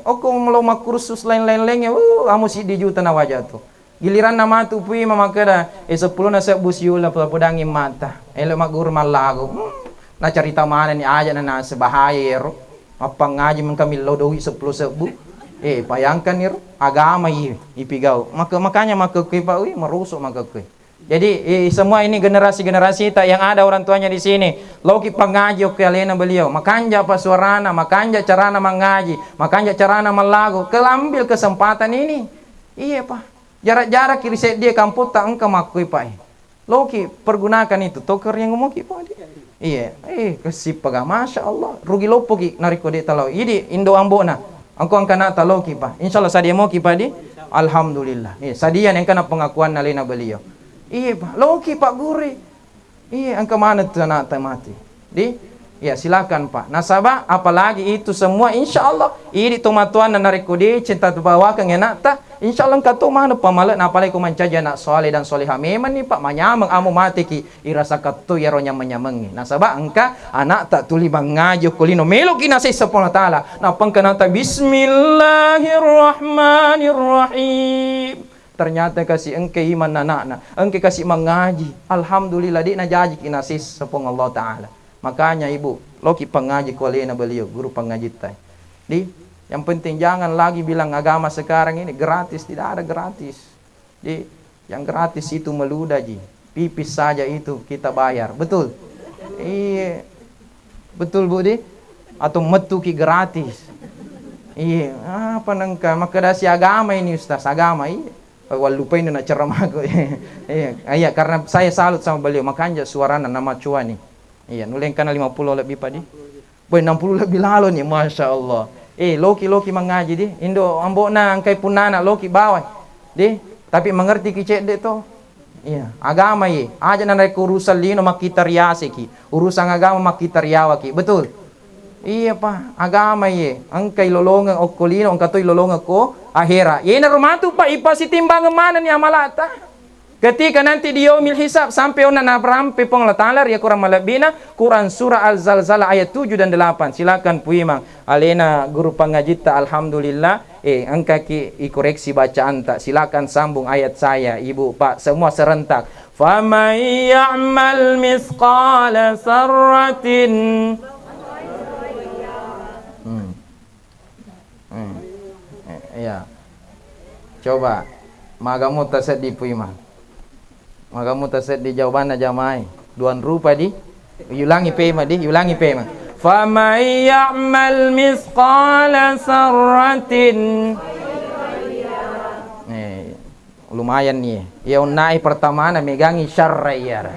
aku mau kursus lain-lain kamu si di juta na wajah tuh giliran nama tu pui mama keda 10 nasa busiula pedangi mata elo mak guru malago na cerita mana ni aja na nasa bahaya apa ngaji men kami lodohi 10 sebu bayangkan nih agama ipigau makanya kipa merusuk jadi semua ini generasi tak yang ada orang tuanya di sini loki pengaji oke alena beliau makanya apa suarana makanya carana mengaji makanya carana melagu kelambil kesempatan ini iya pak jarak-jarak kiri dia kamput tak engkau makui pak loki pergunakan itu toker yang ngomong kipa iya kesip paga masya Allah rugi lopo ki nariko de talau ini Indo Ambona angkau angkana taloki pa insyaallah sadia mau ki pa di alhamdulillah sadia yang kana pengakuan nalena beliau iya pa loki pak guri Iya, angka mana tuh anak mati? Ya silakan Pak. Nasabah, apalagi itu semua insya Allah. Ini tumatuan dan narekudi cinta bawa ke enak tak. Insya Allah engkau tu mana pamalat. Apalagi ku mencaji anak soleh dan soleha. Memang ni Pak manyameng amu mati ki. Irasa katu ya ronya menyamengi. Nasabah engkau anak tak tuli bangajo kulino. Melo kinasih sepuluh ta'ala. Napang kenata Bismillahirrahmanirrahim. Ternyata kasih engke iman anak-anak, engke kasih mengaji. Alhamdulillah dik na jaji kinasih sepung Allah Ta'ala. Makanya ibu, loki pengaji kualena beliau, guru pengaji tay. Yang penting jangan lagi bilang agama sekarang ini gratis, tidak ada gratis. Yang gratis itu meludah ji. Pipis saja itu kita bayar, betul? Iya, betul Bu di? Atau metuki gratis. Iya, apa nengka? Maka dasi agama ini Ustaz, agama iya. Lupa ini nak ceramah aku. Iya, karena saya salut sama beliau, makanya suaranya nama cuan nih. Iya, nulengkan 50 lebih padi. Boy 60 lebih lalu nih, masya Allah. Loki mengaji di. Indo ambok na angkai punana loki bawah. Tapi mengerti kicet deh to. Iya, agama ye. Aja nanai urusan lino makita riase ki. Urusan agama makita riawa ki. Betul. Iya Pak, agama ye. Angkai lolongan okolino, angkatoi lolongan ko akhira. Ye na rumatu Pak ipasi timbangan mana ni amalata. Ketika nanti di yaumil hisab sampai ona na berampe pong latalar ya kurang malabina Quran surah Al-Zalzalah ayat 7 dan 8. Silakan puimang. Alena guru pengajita alhamdulillah. Angka ki koreksi bacaan tak. Silakan sambung ayat saya Ibu Pak semua serentak. Faman ya'mal misqala sarratin ya. Coba magamu taset di puima. Magamu taset di jawaban jamai. Duan rupa di. Ulangi pema di, ulangi pema. Faman ya'mal misqala sarratin. Lumayan nih. Ya unai pertama na megangi syarrayara.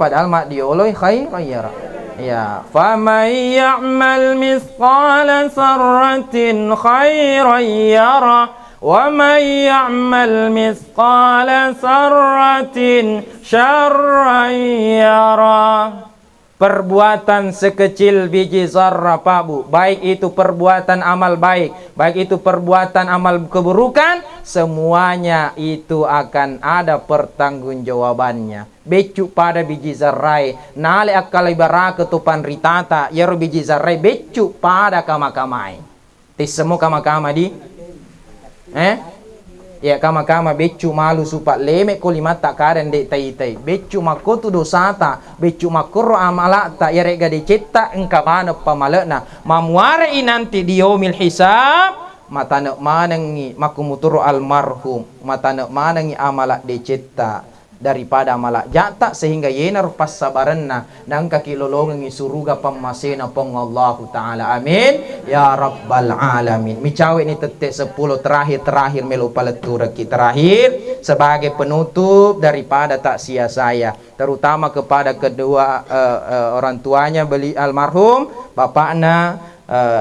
Padahal mak dioloi khairayara. Ya, faman ya'mal mithqala sarratin khairan yara wa man ya'mal mithqala sarratin syarran yara. Perbuatan sekecil biji zarrah Pak Bu, baik itu perbuatan amal baik, baik itu perbuatan amal keburukan, semuanya itu akan ada pertanggungjawabannya. Becu pada biji zarrai, nale akal ibara ketupan ritata, yero biji zarrai becu pada kama-kamai. Tisemu kama-kama di, ya kama-kama becu malu supat leme kolimat tak karen dek tai-tai. Becu makotu dosata, becu makoro amalata, ya rega diceta engkabana pamalena. Mamuare nanti di yaumil hisab, mata nak manangi makumuturo almarhum, mata nak manangi amalak diceta daripada amalak jata sehingga yenar pas sabaranna nang kaki lolongan isuruga pamasena pong Allah Ta'ala amin ya rabbal alamin. Micawe ini tetek 10 terakhir melu paletura kita terakhir sebagai penutup daripada takziah saya, terutama kepada kedua orang tuanya beli almarhum bapakna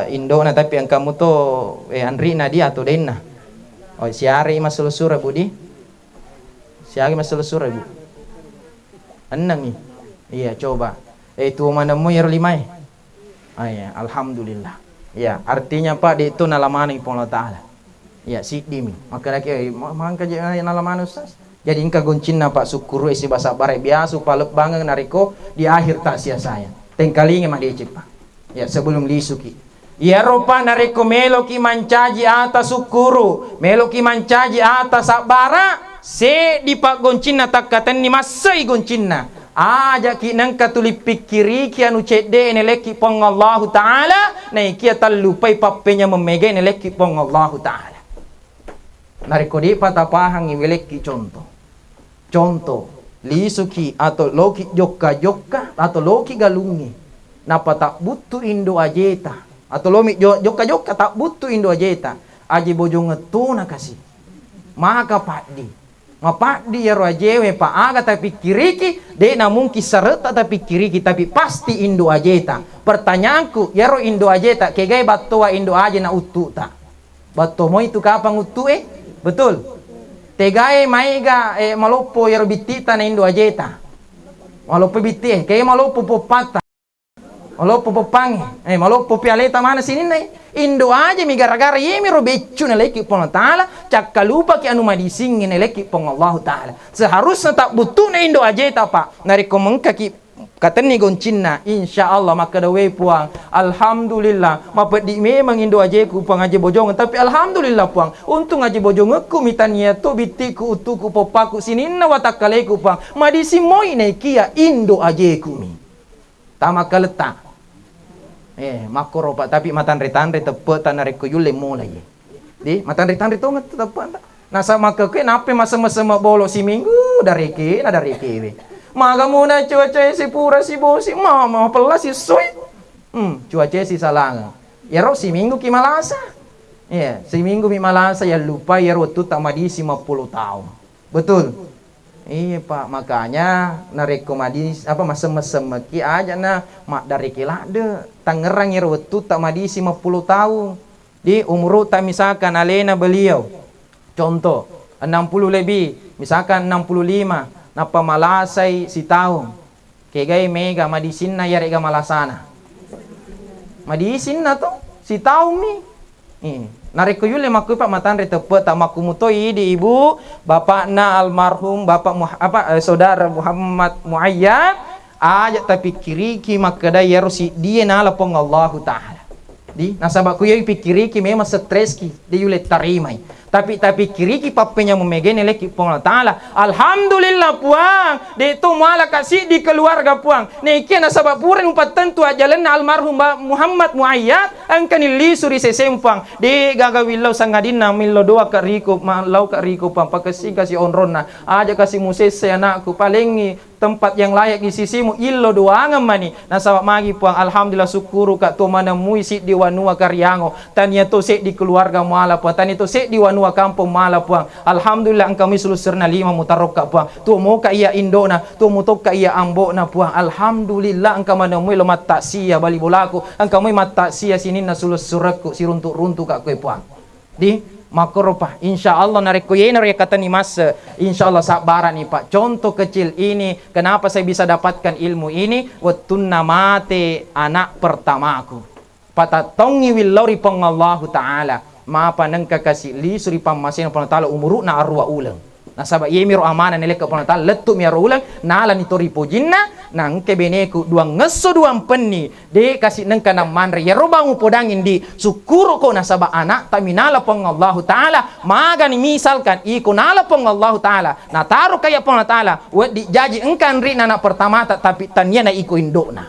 indona, tapi yang kamu tuh Andrina dia atau Denna siari masul surah budi siagi masalah surah Bu. Enang nih. Iya coba. Itu mana mu yer limai. Iya, alhamdulillah. Ya, artinya Pak di itu nalamani pun Allah Taala. Ya, sidimi. Maka lagi mangka je nalamani Ustaz. Jadi engka goncina Pak syukur isi bahasa bare biasa palep bangen nariko di akhir takziah saya. Tengkalinge mah dia Pak. Ya, sebelum lisuki. Ya rupa nariko meloki mancaji atas syukuru, meloki mancaji atas sabara. Se di pak goncina tak katan ni masai goncina aja ki nang katuli pikiri ki anu cede neleki pong Allah Ta'ala nei ki talupai papenya memega neleki pong Allah Ta'ala nariko di patapahang iweleki contoh lisuki atau loki jokka atau loki galungi napa tak butuh indo ajeta atau lomi jokka tak butuh indo ajeta aji bojong ngetuna kasih maka pakdi Mapak dia rojewe pa aga tapi kiriki de na mungkin serta tapi kiriki tapi pasti Indo ajeta. Pertanyaanku ya ro Indo ajeta kegai batua Indo aja na utu ta. Bato mo itu kapan utu Betul. Tegai maiga malopo ya ro bitita na Indo ajeta. Malu pebitih, kayak malu pupupata. Malu pupupang, malu pupialeta mana sini nih. Indo aja mi gara-gara ye mi robecu neleki pong taala, cakka lupa ki anu madising neleki pong Allah taala. Seharusnya tak butuh na Indo aja ta pak. Nari komengka ki kateni goncinna insyaallah maka dawe puang alhamdulillah mapet di memang Indo aja ku puang aja bojong tapi alhamdulillah puang untung aja bojong aku mitania to bitiku utuku popaku sininna watakaleku puang madisi moi nekia Indo aja ku mi tama kaleta makoro pak tapi matanre-tanre tepe tanare ko yule mulai di matanre-tanre to ngat tepe nasa maka ke nape masa-masa bolo si minggu dari ke na dari ke maga muna cuaca si pura si bosi mama pelas si soy cuaca si salanga ya ro si minggu ki malasa si minggu mi malasa ya lupa ya ro tu tamadi 50 tahun betul iya pak makanya narekomadi apa masem-mesem ki aja na mak dari kilade Tangerang ya ro tu tamadi 50 tahun di umur tak misalkan alena beliau contoh 60 lebih misalkan 65 napa malasay si taong kegay mega madisin na yari ga malasana madisin na to si taong mi nareko yule makupa matanre tepe tak makumutoy di ibu bapak na almarhum bapak saudara Muhammad Muayyad aja tapi kiriki makada yaro si dia nala pong Allah taala di nasabak ku yoy pikiri ki memang stres ki di yule tarimay tapi kiriki papenya memegen leki pong taala alhamdulillah puang de itu mala kasih di keluarga puang neki na sabab puren umpat tentu ajalan almarhum Muhammad Muayyad angkani li suri sesem puang de gagawillau sangadina millo doa ka riko malau ka riko puang pakasi kasih onronna aja kasih musese anakku paling tempat yang layak di sisimu illo doangan mani nasabab magi puang alhamdulillah syukuru ka to mana muisi di wanua karyango tania to se di keluarga mala puang tani to se di wanua kampung mala puang alhamdulillah engkau mislu serna 5 mutarokka puang tu mo ka iya indona tu mutok ka iya ambo na puang alhamdulillah engkau mana mui lo mata sia bali bolaku engkau mui mata sia sinin na sulus surakku si runtuk ka kue puang di makoropa insyaallah nareko ye nare kata ni mas insyaallah sabaran nih pak contoh kecil ini kenapa saya bisa dapatkan ilmu ini watunna mate anak pertamaku patatongi willori pong Allah taala maapa nang kakasi li suri pamasin pong taala umuru na arwa ulang nasaba ye miro amana nele ka pong taala letu mi arwa ulang nala ni tori pojinna nang kebeneku dua ngeso dua penni de kasih nang kana manre ya robangu podangin di syukuro ko nasaba anak taminala pong Allah taala magani misalkan iko nala pong Allah taala na taruh kaya pong Allah taala di jaji engkan ri anak pertama tapi tanya na iko indona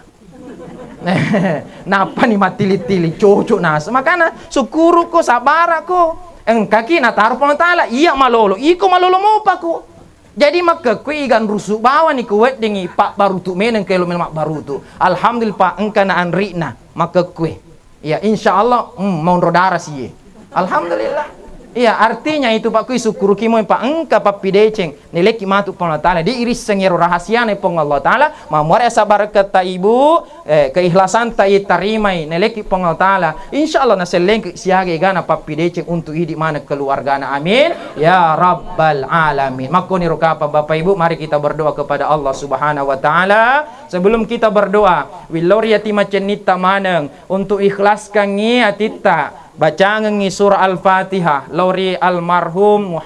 napa ni matili-tili cocok nas makana syukuro ko sabara ko engkaki na taruh pong Allah taala iya malolo iko malolo mo pa ko jadi maka kui igan rusuk bawa ni kuwet dengi pak baru tu meneng kelo mak baru tu alhamdulillah pak engka na anrina maka kui ya insyaallah mau rodara sih alhamdulillah iya artinya itu pak kui syukur kimo pak engka papi deceng nileki matu pong Allah taala di iris sengero rahasia ne pong Allah taala mamore sabar kata ibu keikhlasan ta tarimai nileki pong Allah taala insyaallah na seleng siage gana papi deceng untuk hidup mana keluargana amin ya rabbal alamin makoni rokapa bapak ibu mari kita berdoa kepada Allah subhanahu wa taala sebelum kita berdoa willori yatima cenita maneng untuk ikhlaskan ngi atita baca ngi surah Al-Fatihah lauri almarhum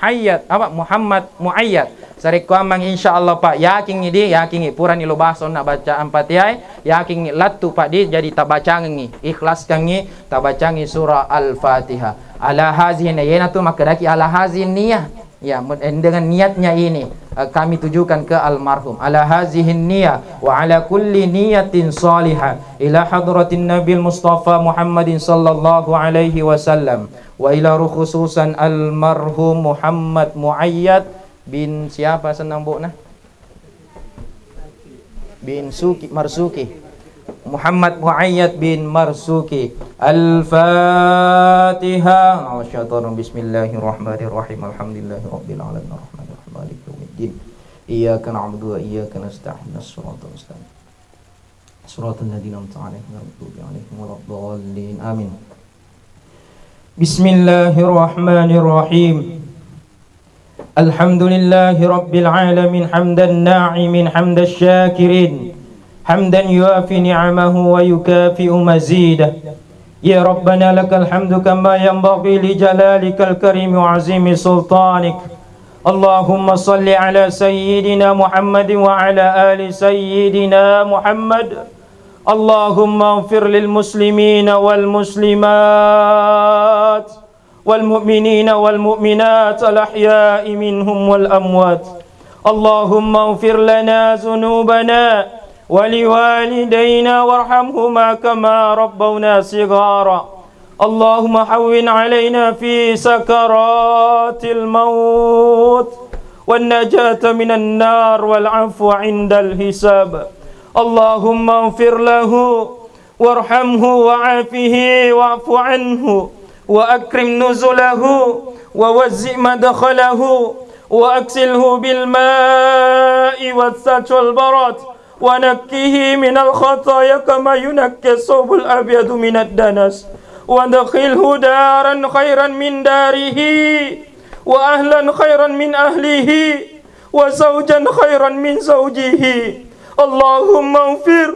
Muhammad Muayyad sareko amang insyaallah pak yakin ngi purani lo bason nak baca Al-Fatihah yakin ngi latu pak di jadi tak baca ngi ikhlaskan ngi tak baca ngi surah Al-Fatihah ala hazin yena tu makadaki ala hazin niyah ya dengan niatnya ini kami tujukan ke almarhum ala hazihin niyah wa ala kulli niyatin salihah ila hadratin nabil mustafa Muhammadin sallallahu alaihi wasallam wa ila khususan almarhum Muhammad Muayyad bin siapa senang bokna bin Marsuki Muhammad Muayyad bin Marsuki Al-Fatihah Bismillahirrahmanirrahim Alhamdulillahi Rabbil Alamin Ar-Rahmanir-Rahim Maliki Yawmiddin Iyyaka na'budu wa iyyaka nasta'in As-siratal mustaqim Siratal ladzina an'amta 'alaihim ghairil maghdubi 'alaihim waladdallin Amin Bismillahirrahmanirrahim الحمد لله رب العالمين حمدا الناعمين حمد الشاكرين حمدا يوافي نعمه ويكافئ مزيده يا ربنا لك الحمد كما ينبغي لجلالك الكريم وعظيم سلطانك اللهم صل على سيدنا محمد وعلى آل سيدنا محمد اللهم اغفر للمسلمين والمسلمات والمؤمنين والمؤمنات الأحياء منهم والأموات اللهم اغفر لنا ذنوبنا ولوالدينا وارحمهما كما ربونا صغارا اللهم هون علينا في سكرات الموت والنجاة من النار والعفو عند الحساب اللهم اغفر له وارحمه وعافه واعف عنه وأكرم نزله ووزع مدخله وأكسله بالماء والثلج والبرد ونكه من الخطايا كما ينكى الثوب الأبيض من الدنس وادخله دارا خيرا من داره وأهلا خيرا من أهله وزوجا خيرا من زوجه اللهم اغفر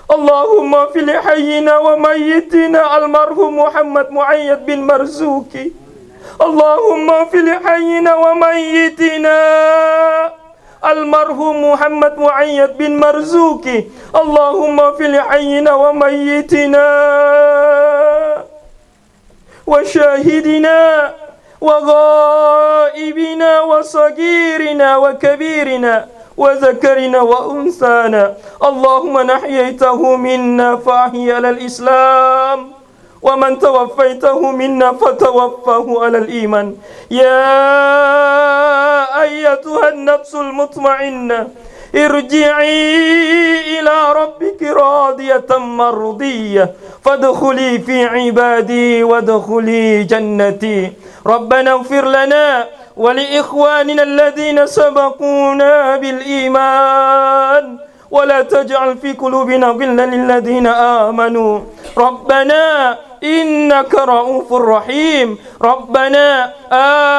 اللهم في لحينا وميتنا المرحوم محمد معيد بن مرزوقي اللهم في لحينا وميتنا المرحوم محمد معيد بن مرزوقي اللهم في لحينا وميتنا وشاهدنا وغائبنا وصغيرنا وكبيرنا وذكرنا وأنثانا اللهم نحييته منا فأحيي على الإسلام ومن توفيته منا فتوفه على الإيمان يا أيتها النفس المطمئنة ارجعي إلى ربك راضية مرضية فادخلي في عبادي وادخلي جنتي ربنا اغفر لنا ولإخواننا الذين سبقونا بالإيمان ولا تجعل في قلوبنا غلا للذين آمنوا ربنا إنك رؤوف رحيم ربنا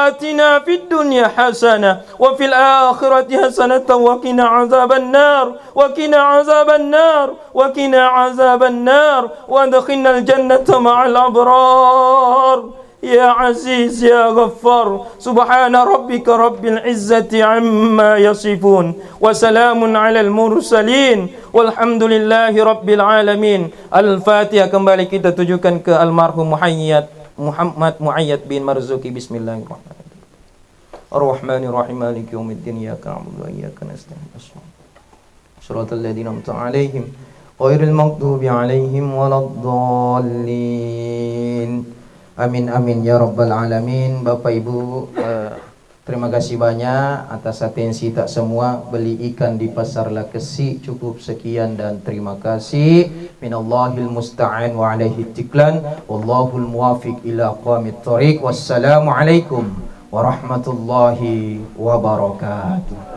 آتنا في الدنيا حسنة وفي الآخرة حسنة وقنا عذاب النار وقنا عذاب النار وقنا عذاب النار وادخلنا الجنة مع الأبرار يا عزيز يا غفار سبحان ربك رب العزة عما يصفون وسلام على المرسلين والحمد لله رب العالمين. Al-Fatihah. Kembali kita tujukan ke almarhum Muhammad Muayyad bin Marzuki. Bismillahirrahmanirrahim. Ar-Rahmanirrahim. Maliki yaumiddin. Iyyaka na'budu wa iyyaka nasta'in. Shiratal ladzina an'amta 'alaihim ghairil maghdubi 'alaihim waladdallin. Amin amin ya rabbal alamin. Bapak Ibu, terima kasih banyak atas atensi tak semua. Beli ikan di pasar Lakesi cukup sekian dan terima kasih. Minallahil musta'an wa alaihi tiklan. Wallahul muwafiq ila aqwamit thoriq. Wassalamualaikum warahmatullahi wabarakatuh.